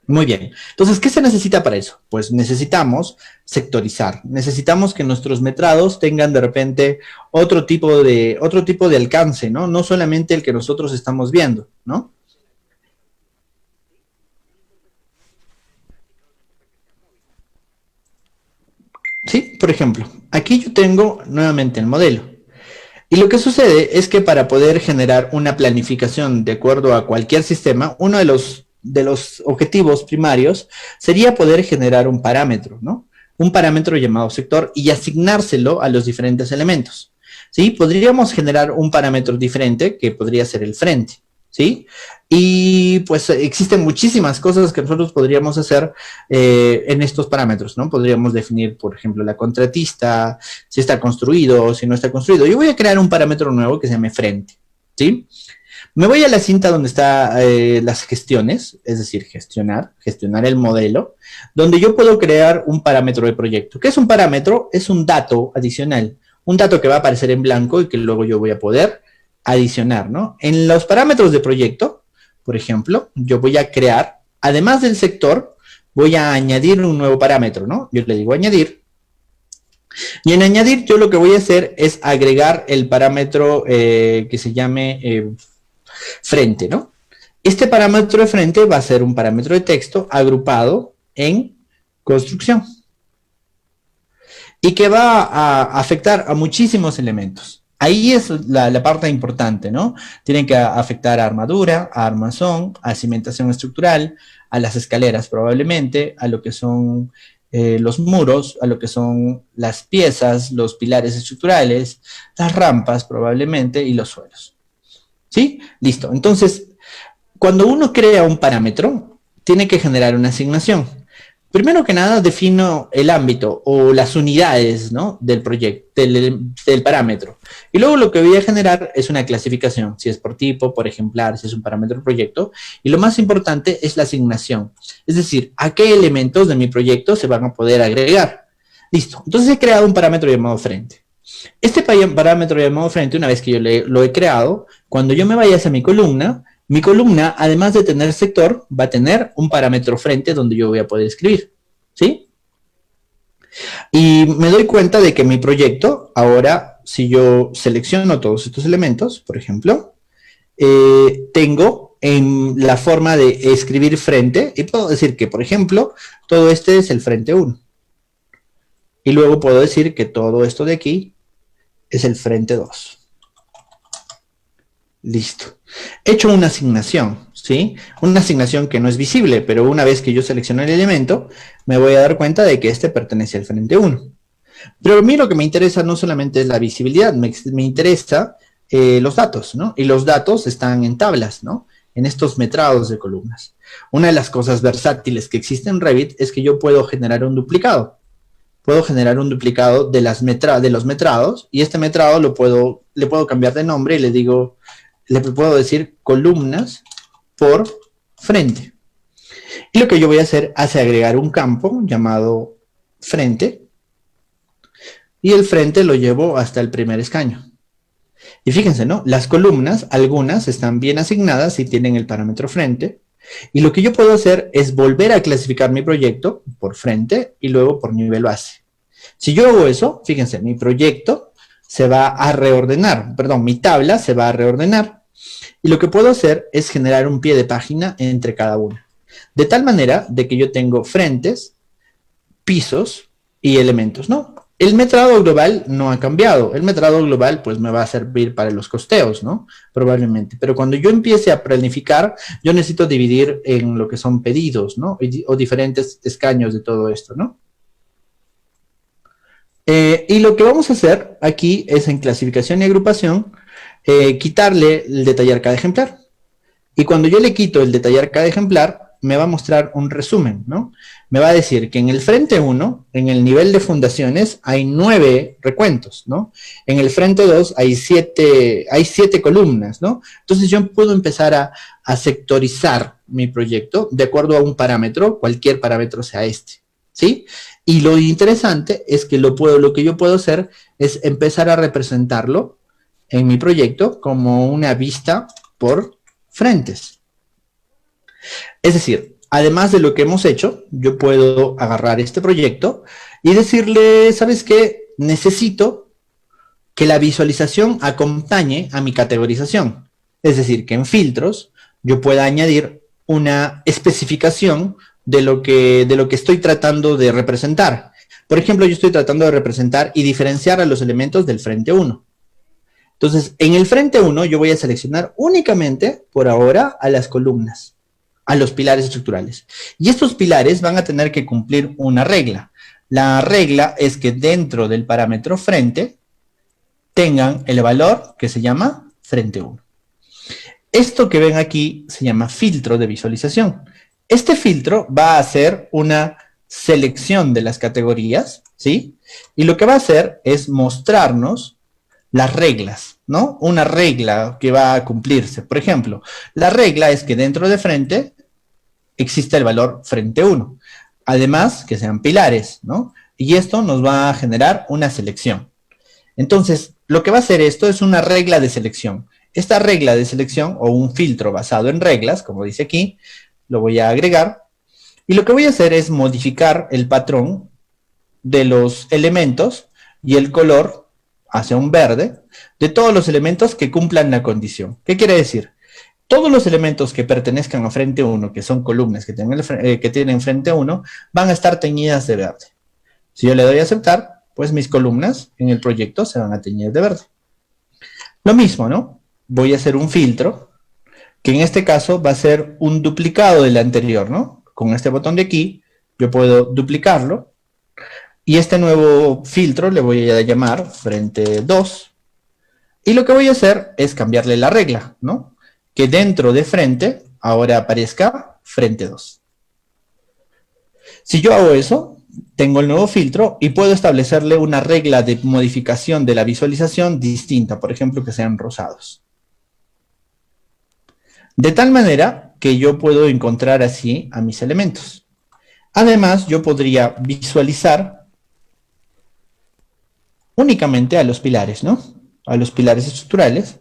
Muy bien. Entonces, ¿qué se necesita para eso? Pues necesitamos sectorizar. Necesitamos que nuestros metrados tengan de repente otro tipo de alcance, ¿no? No solamente el que nosotros estamos viendo, ¿no? Sí, por ejemplo, aquí yo tengo nuevamente el modelo. Y lo que sucede es que para poder generar una planificación de acuerdo a cualquier sistema, uno de los objetivos primarios sería poder generar un parámetro, ¿no? Un parámetro llamado sector y asignárselo a los diferentes elementos, ¿sí? Podríamos generar un parámetro diferente que podría ser el frente, ¿sí? Y pues existen muchísimas cosas que nosotros podríamos hacer en estos parámetros, ¿no? Podríamos definir, por ejemplo, la contratista, si está construido o si no está construido. Yo voy a crear un parámetro nuevo que se llame frente, ¿sí? Me voy a la cinta donde están las gestiones, es decir, gestionar el modelo, donde yo puedo crear un parámetro de proyecto. ¿Qué es un parámetro? Es un dato adicional, un dato que va a aparecer en blanco y que luego yo voy a poder adicionar, ¿no? En los parámetros de proyecto, por ejemplo, yo voy a crear, además del sector, voy a añadir un nuevo parámetro, ¿no? Yo le digo añadir. Y en añadir yo lo que voy a hacer es agregar el parámetro que se llame frente, ¿no? Este parámetro de frente va a ser un parámetro de texto agrupado en construcción y que va a afectar a muchísimos elementos. Ahí es la parte importante, ¿no? Tienen que afectar a armadura, a armazón, a cimentación estructural, a las escaleras probablemente, a lo que son los muros, a lo que son las piezas, los pilares estructurales, las rampas probablemente y los suelos. ¿Sí? Listo. Entonces, cuando uno crea un parámetro, tiene que generar una asignación. Primero que nada, defino el ámbito o las unidades, ¿no? Del proyecto, del parámetro. Y luego lo que voy a generar es una clasificación, si es por tipo, por ejemplar, si es un parámetro de proyecto. Y lo más importante es la asignación. Es decir, a qué elementos de mi proyecto se van a poder agregar. Listo. Entonces he creado un parámetro llamado frente. Este parámetro llamado frente, una vez que yo lo he creado, cuando yo me vaya hacia mi columna, además de tener sector, va a tener un parámetro frente donde yo voy a poder escribir, ¿sí? Y me doy cuenta de que mi proyecto, ahora, si yo selecciono todos estos elementos, por ejemplo, tengo en la forma de escribir frente, y puedo decir que, por ejemplo, todo este es el frente 1. Y luego puedo decir que todo esto de aquí es el frente 2. Listo. He hecho una asignación, ¿sí? Una asignación que no es visible, pero una vez que yo selecciono el elemento, me voy a dar cuenta de que este pertenece al frente 1. Pero a mí lo que me interesa no solamente es la visibilidad, me interesa los datos, ¿no? Y los datos están en tablas, ¿no? En estos metrados de columnas. Una de las cosas versátiles que existe en Revit es que yo puedo generar un duplicado. Puedo generar un duplicado de los metrados y este metrado le puedo cambiar de nombre y le puedo decir columnas por frente. Y lo que yo voy a hacer es agregar un campo llamado frente y el frente lo llevo hasta el primer escaño. Y fíjense, ¿no? Las columnas, algunas están bien asignadas y tienen el parámetro frente. Y lo que yo puedo hacer es volver a clasificar mi proyecto por frente y luego por nivel base. Si yo hago eso, fíjense, mi proyecto se va a reordenar, mi tabla se va a reordenar. Y lo que puedo hacer es generar un pie de página entre cada uno. De tal manera de que yo tengo frentes, pisos y elementos, ¿no? El metrado global no ha cambiado. El metrado global pues me va a servir para los costeos, ¿no? Probablemente. Pero cuando yo empiece a planificar, yo necesito dividir en lo que son pedidos, ¿no? O diferentes escaños de todo esto, ¿no? Y lo que vamos a hacer aquí es en clasificación y agrupación, quitarle el detallar cada ejemplar. Y cuando yo le quito el detallar cada ejemplar, me va a mostrar un resumen, ¿no? Me va a decir que en el frente 1, en el nivel de fundaciones, hay 9 recuentos, ¿no? En el frente 2 hay 7 columnas, ¿no? Entonces yo puedo empezar a sectorizar mi proyecto de acuerdo a un parámetro, cualquier parámetro sea este, ¿sí? Y lo interesante es que lo que yo puedo hacer es empezar a representarlo en mi proyecto como una vista por frentes. Es decir, además de lo que hemos hecho, yo puedo agarrar este proyecto y decirle, ¿sabes qué? Necesito que la visualización acompañe a mi categorización. Es decir, que en filtros yo pueda añadir una especificación de lo que estoy tratando de representar. Por ejemplo, yo estoy tratando de representar y diferenciar a los elementos del frente 1. Entonces, en el frente 1 yo voy a seleccionar únicamente, por ahora, a las columnas, a los pilares estructurales. Y estos pilares van a tener que cumplir una regla. La regla es que dentro del parámetro frente tengan el valor que se llama frente 1. Esto que ven aquí se llama filtro de visualización. Este filtro va a hacer una selección de las categorías, ¿sí? Y lo que va a hacer es mostrarnos las reglas, ¿no? Una regla que va a cumplirse. Por ejemplo, la regla es que dentro de frente existe el valor frente 1. Además, que sean pilares, ¿no? Y esto nos va a generar una selección. Entonces, lo que va a hacer esto es una regla de selección. Esta regla de selección, o un filtro basado en reglas, como dice aquí, lo voy a agregar. Y lo que voy a hacer es modificar el patrón de los elementos y el color hacia un verde de todos los elementos que cumplan la condición. ¿Qué quiere decir? Todos los elementos que pertenezcan a frente 1, que son columnas que tienen frente 1, van a estar teñidas de verde. Si yo le doy a aceptar, pues mis columnas en el proyecto se van a teñir de verde. Lo mismo, ¿no? Voy a hacer un filtro, que en este caso va a ser un duplicado del anterior, ¿no? Con este botón de aquí, yo puedo duplicarlo, y este nuevo filtro le voy a llamar frente 2, y lo que voy a hacer es cambiarle la regla, ¿no? Que dentro de frente ahora aparezca frente 2. Si yo hago eso, tengo el nuevo filtro y puedo establecerle una regla de modificación de la visualización distinta, por ejemplo, que sean rosados. De tal manera que yo puedo encontrar así a mis elementos. Además, yo podría visualizar únicamente a los pilares, ¿no? A los pilares estructurales,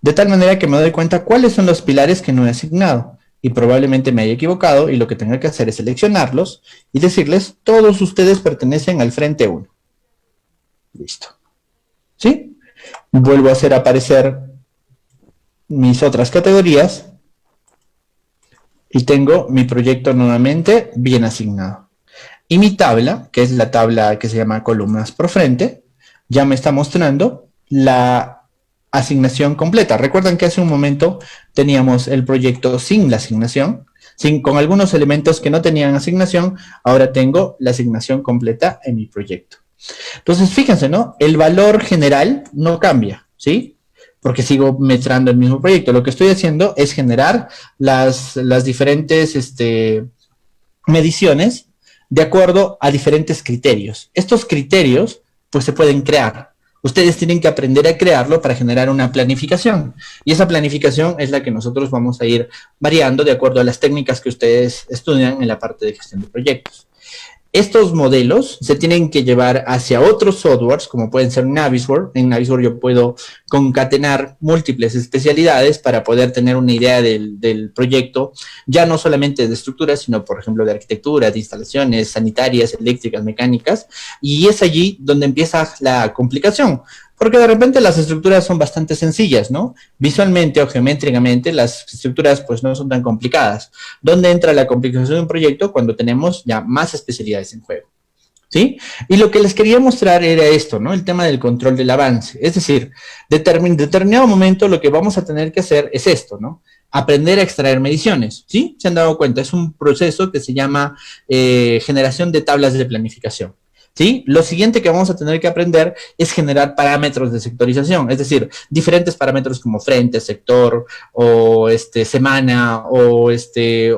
de tal manera que me doy cuenta cuáles son los pilares que no he asignado. Y probablemente me haya equivocado y lo que tenga que hacer es seleccionarlos y decirles, todos ustedes pertenecen al frente 1. Listo. ¿Sí? Vuelvo a hacer aparecer mis otras categorías y tengo mi proyecto nuevamente bien asignado. Y mi tabla, que es la tabla que se llama columnas por frente, ya me está mostrando la asignación completa. Recuerdan que hace un momento teníamos el proyecto sin la asignación, con algunos elementos que no tenían asignación. Ahora tengo la asignación completa en mi proyecto. Entonces, fíjense, ¿no? El valor general no cambia, ¿sí? Porque sigo mezclando el mismo proyecto. Lo que estoy haciendo es generar las diferentes mediciones de acuerdo a diferentes criterios. Estos criterios, pues, se pueden crear. Ustedes tienen que aprender a crearlo para generar una planificación. Y esa planificación es la que nosotros vamos a ir variando de acuerdo a las técnicas que ustedes estudian en la parte de gestión de proyectos. Estos modelos se tienen que llevar hacia otros softwares, como pueden ser Navisworks. En Navisworks yo puedo concatenar múltiples especialidades para poder tener una idea del proyecto, ya no solamente de estructuras, sino, por ejemplo, de arquitectura, de instalaciones sanitarias, eléctricas, mecánicas, y es allí donde empieza la complicación. Porque de repente las estructuras son bastante sencillas, ¿no? Visualmente o geométricamente las estructuras pues no son tan complicadas. ¿Dónde entra la complicación de un proyecto? Cuando tenemos ya más especialidades en juego, ¿sí? Y lo que les quería mostrar era esto, ¿no? El tema del control del avance. Es decir, en determinado momento lo que vamos a tener que hacer es esto, ¿no? Aprender a extraer mediciones, ¿sí? ¿Se han dado cuenta? Es un proceso que se llama generación de tablas de planificación. ¿Sí? Lo siguiente que vamos a tener que aprender es generar parámetros de sectorización, es decir, diferentes parámetros como frente, sector, o semana, o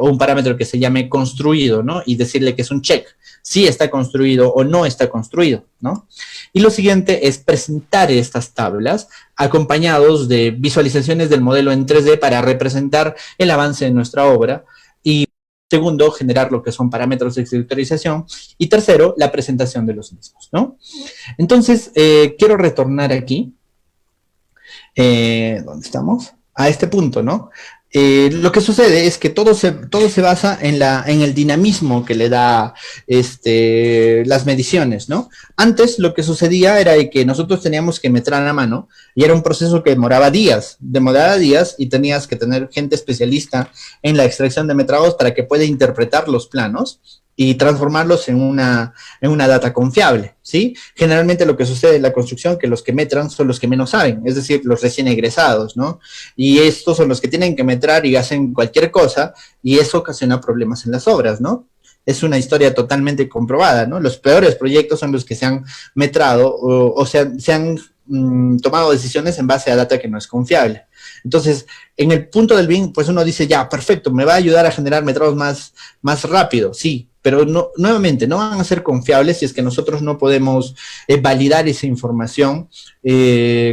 un parámetro que se llame construido, ¿no? Y decirle que es un check, si está construido o no está construido, ¿no? Y lo siguiente es presentar estas tablas acompañados de visualizaciones del modelo en 3D para representar el avance de nuestra obra. Y segundo, generar lo que son parámetros de sectorización. Y tercero, la presentación de los mismos, ¿no? Entonces, quiero retornar aquí. ¿Dónde estamos? A este punto, ¿no? Lo que sucede es que todo se basa en el dinamismo que le da las mediciones, ¿no? Antes lo que sucedía era que nosotros teníamos que metrar a mano y era un proceso que demoraba días y tenías que tener gente especialista en la extracción de metrados para que pueda interpretar los planos y transformarlos en una data confiable, ¿sí? Generalmente lo que sucede en la construcción es que los que metran son los que menos saben, es decir, los recién egresados, ¿no? Y estos son los que tienen que metrar y hacen cualquier cosa y eso ocasiona problemas en las obras, ¿no? Es una historia totalmente comprobada, ¿no? Los peores proyectos son los que se han metrado o se han tomado decisiones en base a data que no es confiable. Entonces, en el punto del BIM, pues uno dice, ya, perfecto, me va a ayudar a generar metrados más rápido, sí, pero no, nuevamente no van a ser confiables si es que nosotros no podemos validar esa información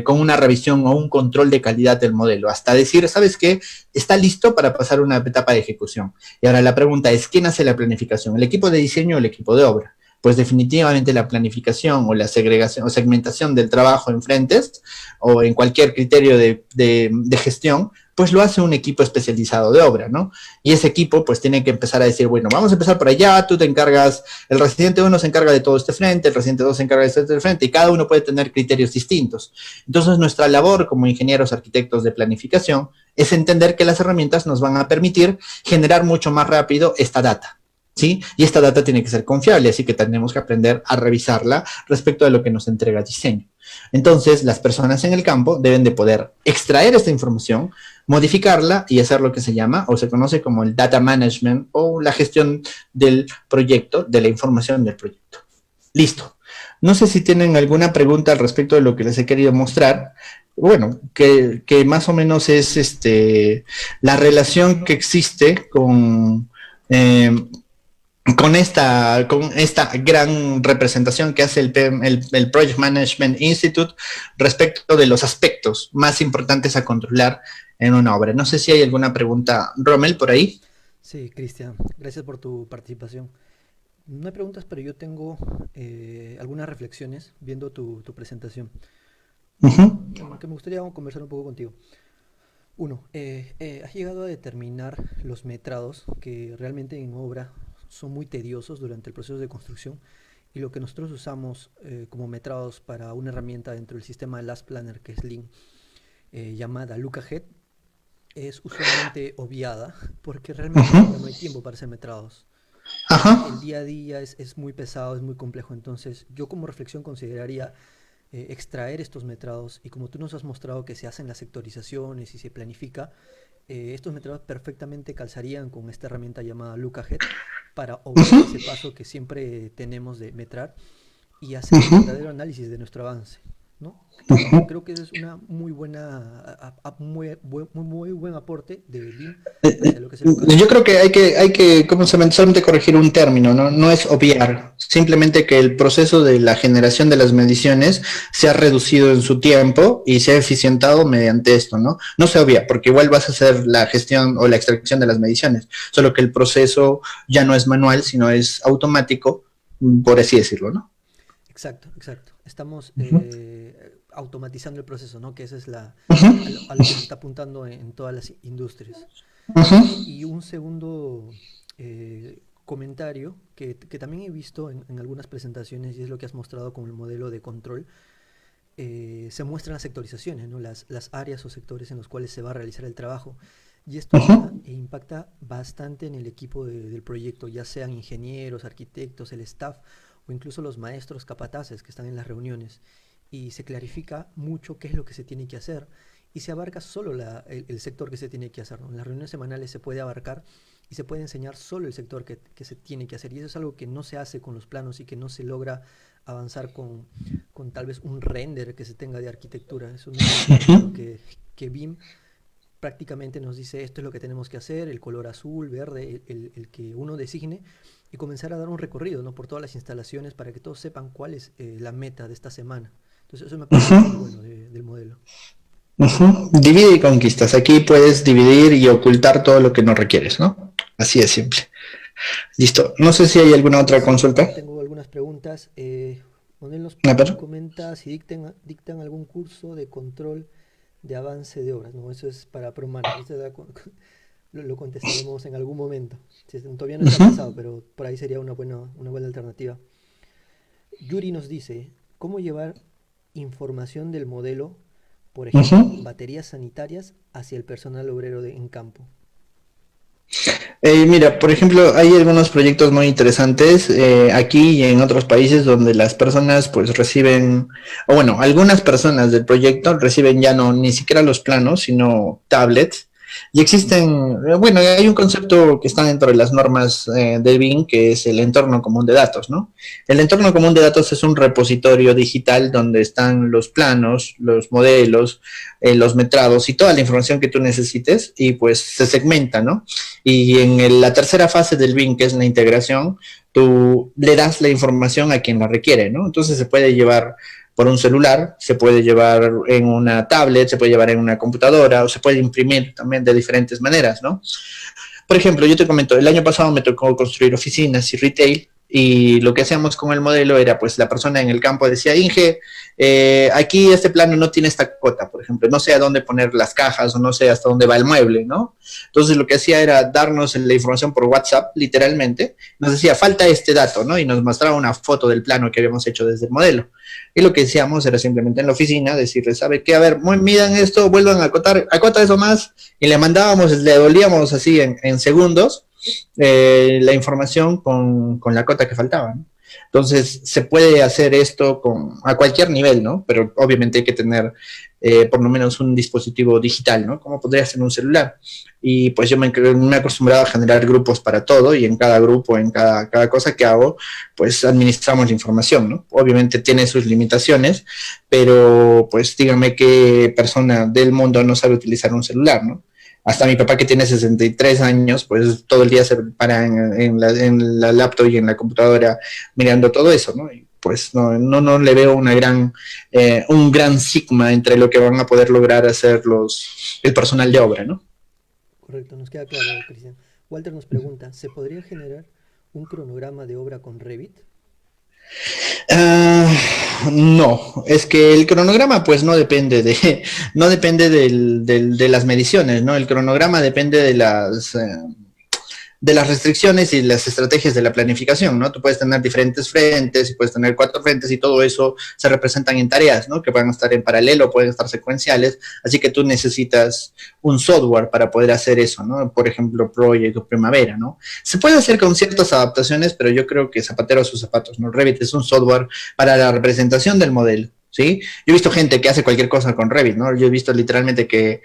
con una revisión o un control de calidad del modelo, hasta decir, ¿sabes qué? Está listo para pasar una etapa de ejecución. Y ahora la pregunta es, ¿quién hace la planificación? ¿El equipo de diseño o el equipo de obra? Pues definitivamente la planificación o la segregación o segmentación del trabajo en frentes o en cualquier criterio de gestión, pues lo hace un equipo especializado de obra, ¿no? Y ese equipo pues tiene que empezar a decir, bueno, vamos a empezar por allá, tú te encargas, el residente 1 se encarga de todo este frente, el residente 2 se encarga de este frente, y cada uno puede tener criterios distintos. Entonces nuestra labor como ingenieros arquitectos de planificación es entender que las herramientas nos van a permitir generar mucho más rápido esta data. ¿Sí? Y esta data tiene que ser confiable, así que tenemos que aprender a revisarla respecto de lo que nos entrega diseño. Entonces, las personas en el campo deben de poder extraer esta información, modificarla y hacer lo que se llama o se conoce como el data management o la gestión del proyecto, de la información del proyecto. Listo. No sé si tienen alguna pregunta al respecto de lo que les he querido mostrar. Bueno, que más o menos es la relación que existe eh, con esta gran representación que hace el Project Management Institute respecto de los aspectos más importantes a controlar en una obra. No sé si hay alguna pregunta, Rommel, por ahí. Sí, Cristian, gracias por tu participación. No hay preguntas, pero yo tengo algunas reflexiones viendo tu presentación que me gustaría conversar un poco contigo. Uno, has llegado a determinar los metrados que realmente en obra son muy tediosos durante el proceso de construcción y lo que nosotros usamos como metrados para una herramienta dentro del sistema Last Planner que es Lean llamada Lucahead es usualmente obviada porque realmente en obra no hay tiempo para hacer metrados. El Ajá. día a día es muy pesado, es muy complejo, entonces yo como reflexión consideraría extraer estos metrados y como tú nos has mostrado que se hacen las sectorizaciones y se planifica, estos metrados perfectamente calzarían con esta herramienta llamada Lucahead para obviar ese paso que siempre tenemos de metrar y hacer un verdadero análisis de nuestro avance, ¿no? Creo que esa es una muy buena, muy buen aporte de BIM hacia lo que es el Lucahead. Yo creo que ¿cómo se llama? Solamente corregir un término, ¿no? No es obviar, simplemente que el proceso de la generación de las mediciones se ha reducido en su tiempo y se ha eficientado mediante esto, ¿no? No se obvia, porque igual vas a hacer la gestión o la extracción de las mediciones, solo que el proceso ya no es manual, sino es automático, por así decirlo, ¿no? Exacto, exacto. Estamos Ujú. automatizando el proceso, ¿no? Que esa es Ujú. a lo que se está apuntando en todas las industrias. Ujú. Y un segundo comentario que también he visto en algunas presentaciones y es lo que has mostrado con el modelo de control, se muestran las sectorizaciones, ¿no? Las áreas o sectores en los cuales se va a realizar el trabajo. Y esto ayuda Ujú. e impacta bastante en el equipo del proyecto, ya sean ingenieros, arquitectos, el staff o incluso los maestros capataces que están en las reuniones. Y se clarifica mucho qué es lo que se tiene que hacer y se abarca solo el sector que se tiene que hacer, ¿no? En las reuniones semanales se puede abarcar y se puede enseñar solo el sector que se tiene que hacer. Y eso es algo que no se hace con los planos y que no se logra avanzar con tal vez un render que se tenga de arquitectura. Eso no es algo, sino que BIM prácticamente nos dice esto es lo que tenemos que hacer, el color azul, verde, el que uno designe, y comenzar a dar un recorrido, ¿no?, por todas las instalaciones para que todos sepan cuál es la meta de esta semana. Entonces eso me parece muy bueno del modelo. Divide y conquistas. Aquí puedes dividir y ocultar todo lo que no requieres, ¿no? Así de simple. Listo. No sé si hay alguna otra Sí, consulta. acá tengo algunas preguntas. Manuel nos A ver. comenta si dictan algún curso de control de avance de obras. No, eso es para ProManager. Lo contestaremos en algún momento. Sí, todavía no está lanzado, pero por ahí sería una buena alternativa. Yuri nos dice, ¿cómo llevar información del modelo, por ejemplo, Ujú. baterías sanitarias, hacia el personal obrero en campo? Mira, por ejemplo, hay algunos proyectos muy interesantes aquí y en otros países donde las personas pues reciben, o bueno, algunas personas del proyecto reciben ya no ni siquiera los planos, sino tablets. Y existen, bueno, hay un concepto que está dentro de las normas del BIM, que es el entorno común de datos, ¿no? El entorno común de datos es un repositorio digital donde están los planos, los modelos, los metrados y toda la información que tú necesites y pues se segmenta, ¿no? Y en la tercera fase del BIM, que es la integración, tú le das la información a quien la requiere, ¿no? Entonces se puede llevar por un celular, se puede llevar en una tablet, se puede llevar en una computadora o se puede imprimir también de diferentes maneras, ¿no? Por ejemplo, yo te comento, el año pasado me tocó construir oficinas y retail y lo que hacíamos con el modelo era, pues la persona en el campo decía, Inge, aquí este plano no tiene esta cota, por ejemplo, no sé a dónde poner las cajas o no sé hasta dónde va el mueble, ¿no? Entonces lo que hacía era darnos la información por WhatsApp, literalmente, nos decía, falta este dato, ¿no? Y nos mostraba una foto del plano que habíamos hecho desde el modelo. Y lo que decíamos era simplemente en la oficina decirles, ¿sabe qué? A ver, midan esto, vuelvan a acotar, acota eso más, y le mandábamos, le dolíamos así en segundos la información con la cota que faltaba, ¿no? Entonces, se puede hacer esto a cualquier nivel, ¿no? Pero obviamente hay que tener por lo menos un dispositivo digital, ¿no? Como podría ser un celular. Y pues yo me he acostumbrado a generar grupos para todo y en cada grupo, en cada cosa que hago, pues administramos la información, ¿no? Obviamente tiene sus limitaciones, pero pues dígame qué persona del mundo no sabe utilizar un celular, ¿no? Hasta mi papá que tiene 63 años, pues todo el día se para en la laptop y en la computadora mirando todo eso, ¿no? Y pues no le veo un gran sigma entre lo que van a poder lograr hacer el personal de obra, ¿no? Correcto, nos queda claro, Cristian. Walter nos pregunta, ¿se podría generar un cronograma de obra con Revit? No, es que el cronograma pues no depende de las mediciones, ¿no? El cronograma depende de las restricciones y las estrategias de la planificación, ¿no? Tú puedes tener diferentes frentes y puedes tener 4 frentes y todo eso se representan en tareas, ¿no? Que pueden estar en paralelo, pueden estar secuenciales, así que tú necesitas un software para poder hacer eso, ¿no? Por ejemplo, Project o Primavera, ¿no? Se puede hacer con ciertas adaptaciones, pero yo creo que zapatero a sus zapatos, ¿no? Revit es un software para la representación del modelo. ¿Sí? Yo he visto gente que hace cualquier cosa con Revit, ¿no? Yo he visto literalmente que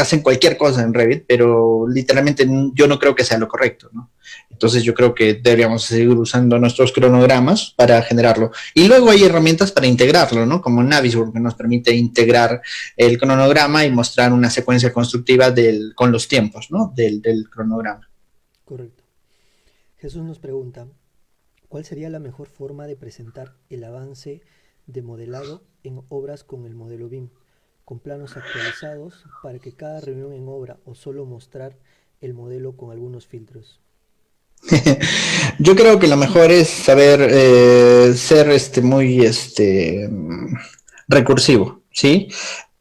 hacen cualquier cosa en Revit, pero literalmente yo no creo que sea lo correcto, ¿no? Entonces yo creo que deberíamos seguir usando nuestros cronogramas para generarlo. Y luego hay herramientas para integrarlo, ¿no? Como Navisworks, que nos permite integrar el cronograma y mostrar una secuencia constructiva con los tiempos, ¿no? Del cronograma. Correcto. Jesús nos pregunta, ¿cuál sería la mejor forma de presentar el avance de modelado en obras con el modelo BIM, con planos actualizados para que cada reunión en obra o solo mostrar el modelo con algunos filtros? Yo creo que lo mejor es saber ser muy recursivo, ¿sí?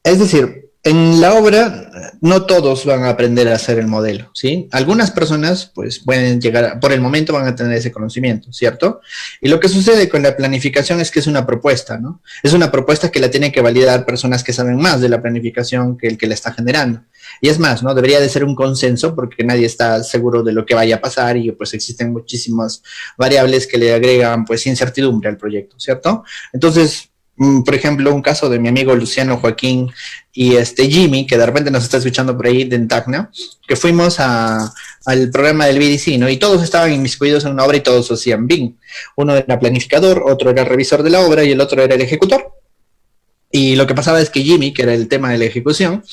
Es decir, en la obra no todos van a aprender a hacer el modelo, ¿sí? Algunas personas pues pueden llegar, por el momento van a tener ese conocimiento, ¿cierto? Y lo que sucede con la planificación es que es una propuesta, ¿no? Es una propuesta que la tienen que validar personas que saben más de la planificación que el que la está generando. Y es más, ¿no? Debería de ser un consenso porque nadie está seguro de lo que vaya a pasar y pues existen muchísimas variables que le agregan pues incertidumbre al proyecto, ¿cierto? Entonces, por ejemplo, un caso de mi amigo Luciano Joaquín y Jimmy, que de repente nos está escuchando por ahí de Tacna, que fuimos al programa del BDC, ¿no? Y todos estaban inmiscuidos en una obra y todos hacían BIM. Uno era planificador, otro era revisor de la obra y el otro era el ejecutor. Y lo que pasaba es que Jimmy, que era el tema de la ejecución,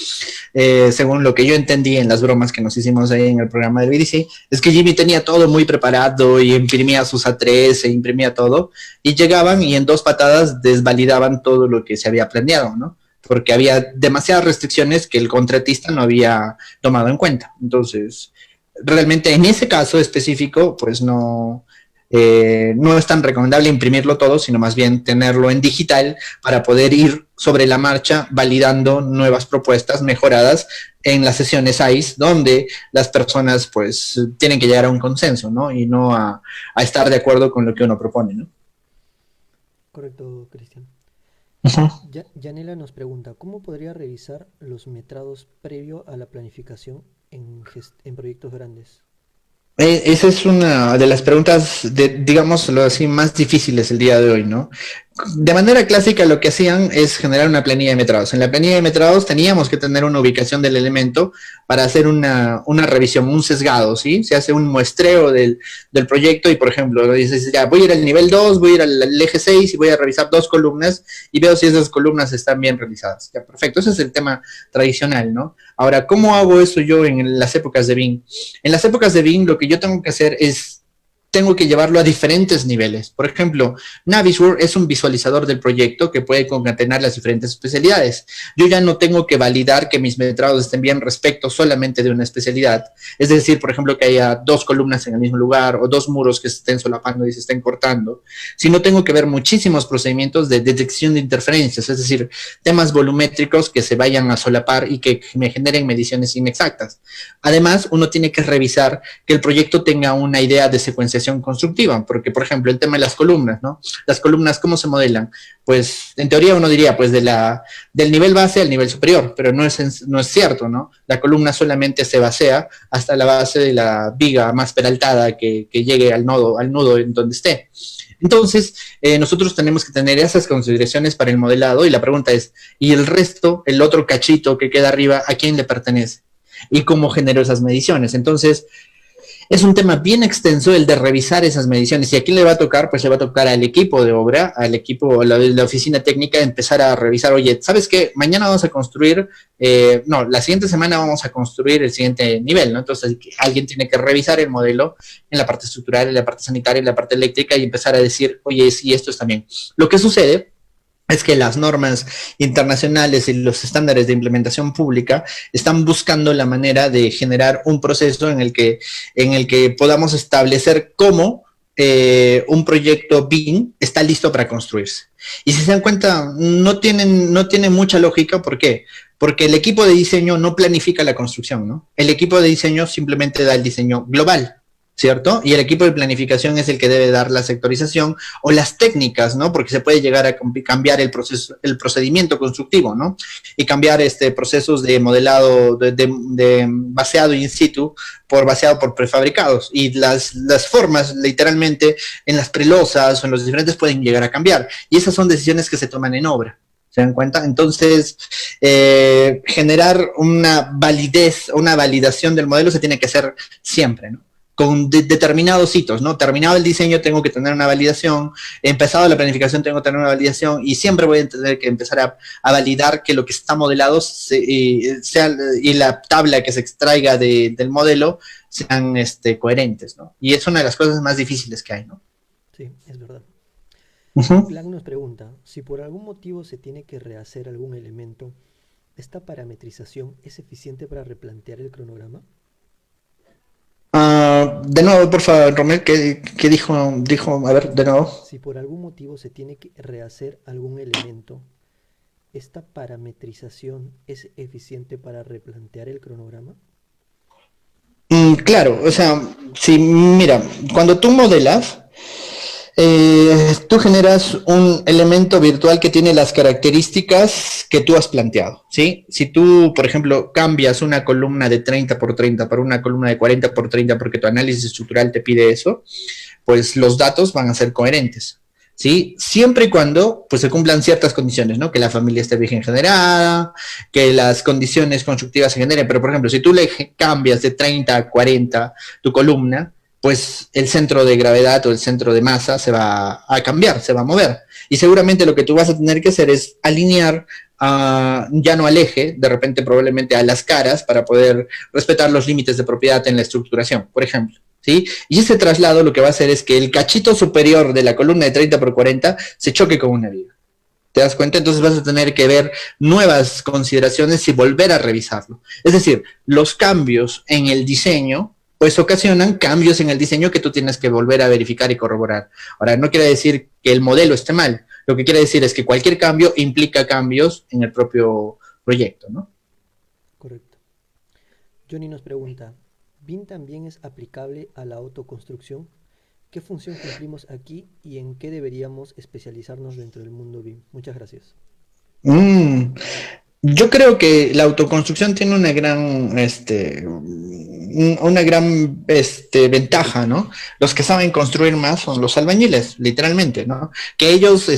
según lo que yo entendí en las bromas que nos hicimos ahí en el programa del BDC, es que Jimmy tenía todo muy preparado y imprimía sus A3 e imprimía todo, y llegaban y en 2 patadas desvalidaban todo lo que se había planeado, ¿no? Porque había demasiadas restricciones que el contratista no había tomado en cuenta. Entonces, realmente en ese caso específico, pues no es tan recomendable imprimirlo todo, sino más bien tenerlo en digital para poder ir sobre la marcha validando nuevas propuestas mejoradas en las sesiones ICE, donde las personas pues tienen que llegar a un consenso, ¿no? Y no a estar de acuerdo con lo que uno propone, ¿no? Correcto, Cristian. Uh-huh. Yanela nos pregunta, ¿cómo podría revisar los metrados previo a la planificación en proyectos grandes? Esa es una de las preguntas, digámoslo así, más difíciles el día de hoy, ¿no? De manera clásica lo que hacían es generar una planilla de metrados. En la planilla de metrados teníamos que tener una ubicación del elemento para hacer una revisión, un sesgado, ¿sí? Se hace un muestreo del proyecto y, por ejemplo, dices, ya, voy a ir al nivel 2, voy a ir al eje 6 y voy a revisar 2 columnas y veo si esas columnas están bien realizadas. Ya, perfecto, ese es el tema tradicional, ¿no? Ahora, ¿cómo hago eso yo en las épocas de BIM? En las épocas de BIM lo que yo tengo que hacer es tengo que llevarlo a diferentes niveles. Por ejemplo, Navisworks es un visualizador del proyecto que puede concatenar las diferentes especialidades. Yo ya no tengo que validar que mis metrados estén bien respecto solamente de una especialidad. Es decir, por ejemplo, que haya 2 columnas en el mismo lugar o 2 muros que se estén solapando y se estén cortando, sino tengo que ver muchísimos procedimientos de detección de interferencias, es decir, temas volumétricos que se vayan a solapar y que me generen mediciones inexactas. Además, uno tiene que revisar que el proyecto tenga una idea de secuenciación constructiva, porque por ejemplo el tema de las columnas, ¿no? Las columnas, ¿cómo se modelan? Pues en teoría uno diría pues del nivel base al nivel superior, pero no es cierto, ¿no? La columna solamente se basea hasta la base de la viga más peraltada que llegue al nudo en donde esté. Entonces, nosotros tenemos que tener esas consideraciones para el modelado y la pregunta es, ¿y el resto, el otro cachito que queda arriba, a quién le pertenece? ¿Y cómo genero esas mediciones? Entonces, es un tema bien extenso el de revisar esas mediciones. ¿Y a quién le va a tocar? Pues le va a tocar al equipo de obra, al equipo, la oficina técnica, empezar a revisar, oye, ¿sabes qué? Mañana vamos a construir, la siguiente semana vamos a construir el siguiente nivel, ¿no? Entonces alguien tiene que revisar el modelo en la parte estructural, en la parte sanitaria, en la parte eléctrica y empezar a decir, oye, sí, esto está bien. Lo que sucede es que las normas internacionales y los estándares de implementación pública están buscando la manera de generar un proceso en el que podamos establecer cómo un proyecto BIM está listo para construirse. Y si se dan cuenta, no tiene mucha lógica. ¿Por qué? Porque el equipo de diseño no planifica la construcción, ¿no? El equipo de diseño simplemente da el diseño global, ¿cierto? Y el equipo de planificación es el que debe dar la sectorización o las técnicas, ¿no? Porque se puede llegar a cambiar el procedimiento constructivo, ¿no? Y cambiar procesos de modelado, de vaciado in situ por vaciado por prefabricados. Y las formas, literalmente, en las prelosas o en los diferentes pueden llegar a cambiar. Y esas son decisiones que se toman en obra. ¿Se dan cuenta? Entonces, generar una validez, una validación del modelo se tiene que hacer siempre, ¿no? Con determinados hitos, ¿no? Terminado el diseño tengo que tener una validación, empezado la planificación tengo que tener una validación y siempre voy a tener que empezar a validar que lo que está modelado y la tabla que se extraiga del modelo sean coherentes, ¿no? Y es una de las cosas más difíciles que hay, ¿no? Sí, es verdad. Uh-huh. Plan nos pregunta, si por algún motivo se tiene que rehacer algún elemento, ¿esta parametrización es eficiente para replantear el cronograma? De nuevo, por favor, Romel, ¿qué dijo? A ver, de nuevo. Si por algún motivo se tiene que rehacer algún elemento, ¿esta parametrización es eficiente para replantear el cronograma? Claro, o sea, si mira, cuando tú modelas, tú generas un elemento virtual que tiene las características que tú has planteado, ¿sí? Si tú, por ejemplo, cambias una columna de 30 por 30 por una columna de 40 por 30 porque tu análisis estructural te pide eso, pues los datos van a ser coherentes. ¿sí? Siempre y cuando pues se cumplan ciertas condiciones, ¿no? Que la familia esté bien generada, que las condiciones constructivas se generen, pero por ejemplo, si tú le cambias de 30 a 40 tu columna, pues el centro de gravedad o el centro de masa se va a cambiar, se va a mover. Y seguramente lo que tú vas a tener que hacer es alinear ya no al eje, de repente probablemente a las caras para poder respetar los límites de propiedad en la estructuración, por ejemplo. ¿Sí? Y ese traslado lo que va a hacer es que el cachito superior de la columna de 30 por 40 se choque con una viga. ¿Te das cuenta? Entonces vas a tener que ver nuevas consideraciones y volver a revisarlo. Es decir, los cambios en el diseño pues ocasionan cambios en el diseño que tú tienes que volver a verificar y corroborar. Ahora, no quiere decir que el modelo esté mal. Lo que quiere decir es que cualquier cambio implica cambios en el propio proyecto, ¿no? Correcto. Johnny nos pregunta, ¿BIM también es aplicable a la autoconstrucción? ¿Qué función cumplimos aquí y en qué deberíamos especializarnos dentro del mundo BIM? Muchas gracias. Mm, Yo creo que la autoconstrucción tiene una gran ventaja, ¿no? Los que saben construir más son los albañiles, literalmente, ¿no? Que ellos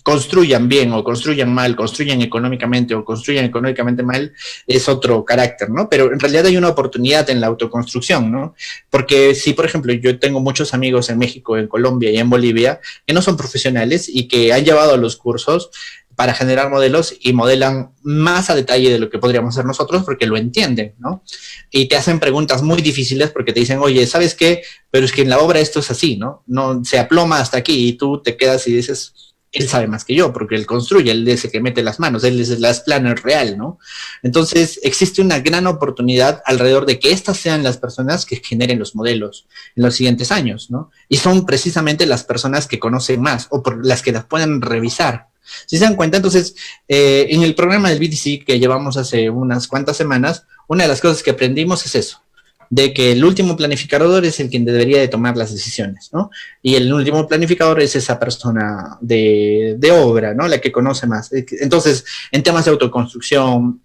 construyan bien o construyan mal, construyan económicamente o construyan económicamente mal, es otro carácter, ¿no? Pero en realidad hay una oportunidad en la autoconstrucción, ¿no? Porque si, por ejemplo, yo tengo muchos amigos en México, en Colombia y en Bolivia que no son profesionales y que han llevado a los cursos para generar modelos y modelan más a detalle de lo que podríamos hacer nosotros porque lo entienden, ¿no? Y te hacen preguntas muy difíciles porque te dicen, oye, ¿sabes qué? Pero es que en la obra esto es así, ¿no? No se aploma hasta aquí y tú te quedas y dices, él sabe más que yo porque él construye, él es el que mete las manos, él es el planner real, ¿no? Entonces existe una gran oportunidad alrededor de que estas sean las personas que generen los modelos en los siguientes años, ¿no? Y son precisamente las personas que conocen más o por las que las pueden revisar. Si se dan cuenta, entonces, en el programa del BTC que llevamos hace unas cuantas semanas, una de las cosas que aprendimos es eso, de que el último planificador es el quien debería de tomar las decisiones, ¿no? Y el último planificador es esa persona de obra, ¿no? La que conoce más. Entonces, en temas de autoconstrucción,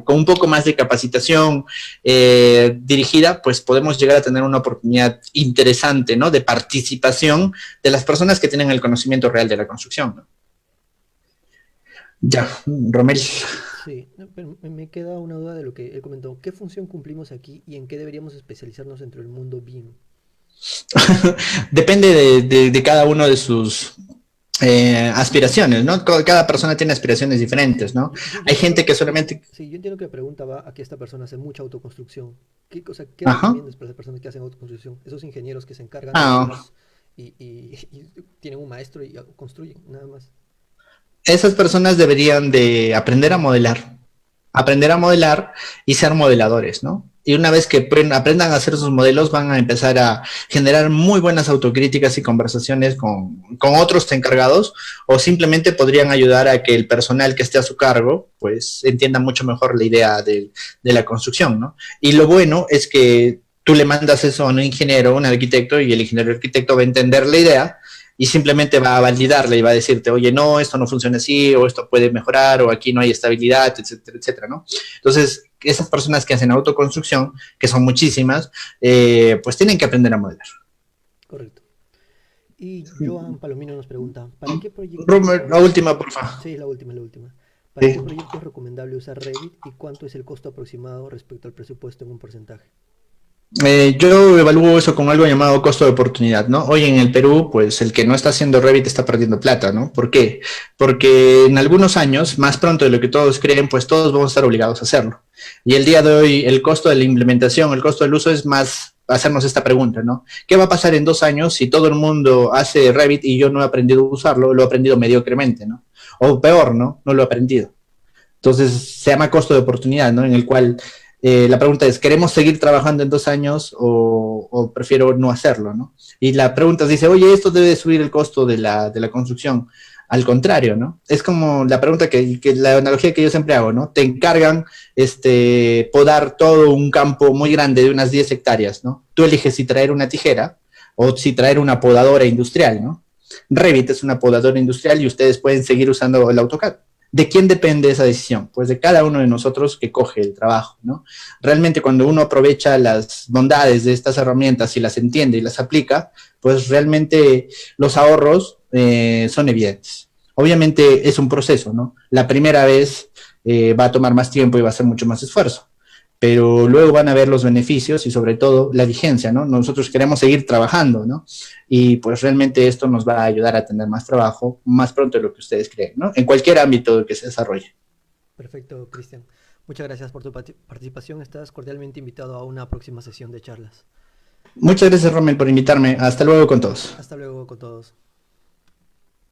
con un poco más de capacitación dirigida, pues podemos llegar a tener una oportunidad interesante, ¿no? De participación de las personas que tienen el conocimiento real de la construcción, ¿no? Ya, Romel. Sí, no, pero me queda una duda de lo que él comentó. ¿Qué función cumplimos aquí y en qué deberíamos especializarnos dentro del mundo BIM? Depende de cada uno de sus aspiraciones, ¿no? Cada persona tiene aspiraciones diferentes, ¿no? Yo Hay gente entiendo, que solamente... sí, yo entiendo que la pregunta va a que esta persona hace mucha autoconstrucción. ¿Qué cosa, qué Ajá. recomiendas para las personas que hacen autoconstrucción? Esos ingenieros que se encargan de Ah, obras y tienen un maestro y construyen, nada más. esas personas deberían de aprender a modelar y ser modeladores, ¿no? Y una vez que aprendan a hacer sus modelos, van a empezar a generar muy buenas autocríticas y conversaciones con otros encargados, o simplemente podrían ayudar a que el personal que esté a su cargo, pues entienda mucho mejor la idea de la construcción, ¿no? Y lo bueno es que tú le mandas eso a un ingeniero, un arquitecto, y el ingeniero arquitecto va a entender la idea y simplemente va a validarle y va a decirte, oye, no, esto no funciona así, o esto puede mejorar, o aquí no hay estabilidad, etcétera, etcétera, ¿no? Entonces, esas personas que hacen autoconstrucción, que son muchísimas, pues tienen que aprender a modelar. Correcto. Y Joan Palomino nos pregunta, ¿para qué proyectos Romer, la recomendable? última, porfa. Sí, la última, la última. ¿Para Sí. qué proyecto es recomendable usar Revit y cuánto es el costo aproximado respecto al presupuesto en un porcentaje? Yo evalúo eso con algo llamado costo de oportunidad, ¿no? Hoy en el Perú, pues el que no está haciendo Revit está perdiendo plata, ¿no? ¿Por qué? Porque en algunos años, más pronto de lo que todos creen, pues todos vamos a estar obligados a hacerlo. Y el día de hoy, el costo de la implementación, el costo del uso es más hacernos esta pregunta, ¿no? ¿Qué va a pasar en 2 años si todo el mundo hace Revit y yo no he aprendido a usarlo, lo he aprendido mediocremente, ¿no? O peor, ¿no? No lo he aprendido. Entonces se llama costo de oportunidad, ¿no? En el cual la pregunta es, ¿queremos seguir trabajando en 2 años o prefiero no hacerlo, ¿no? Y la pregunta dice, oye, esto debe subir el costo de la construcción. Al contrario, ¿no? Es como la pregunta la analogía que yo siempre hago, ¿no? Te encargan podar todo un campo muy grande de unas 10 hectáreas, ¿no? Tú eliges si traer una tijera o si traer una podadora industrial, ¿no? Revit es una podadora industrial y ustedes pueden seguir usando el AutoCAD. ¿De quién depende esa decisión? Pues de cada uno de nosotros que coge el trabajo, ¿no? Realmente cuando uno aprovecha las bondades de estas herramientas y las entiende y las aplica, pues realmente los ahorros son evidentes. Obviamente es un proceso, ¿no? La primera vez va a tomar más tiempo y va a ser mucho más esfuerzo, pero luego van a ver los beneficios y sobre todo la vigencia, ¿no? Nosotros queremos seguir trabajando, ¿no? Y pues realmente esto nos va a ayudar a tener más trabajo más pronto de lo que ustedes creen, ¿no? En cualquier ámbito que se desarrolle. Perfecto, Cristian. Muchas gracias por tu participación. Estás cordialmente invitado a una próxima sesión de charlas. Muchas gracias, Romel, por invitarme. Hasta luego con todos. Hasta luego con todos.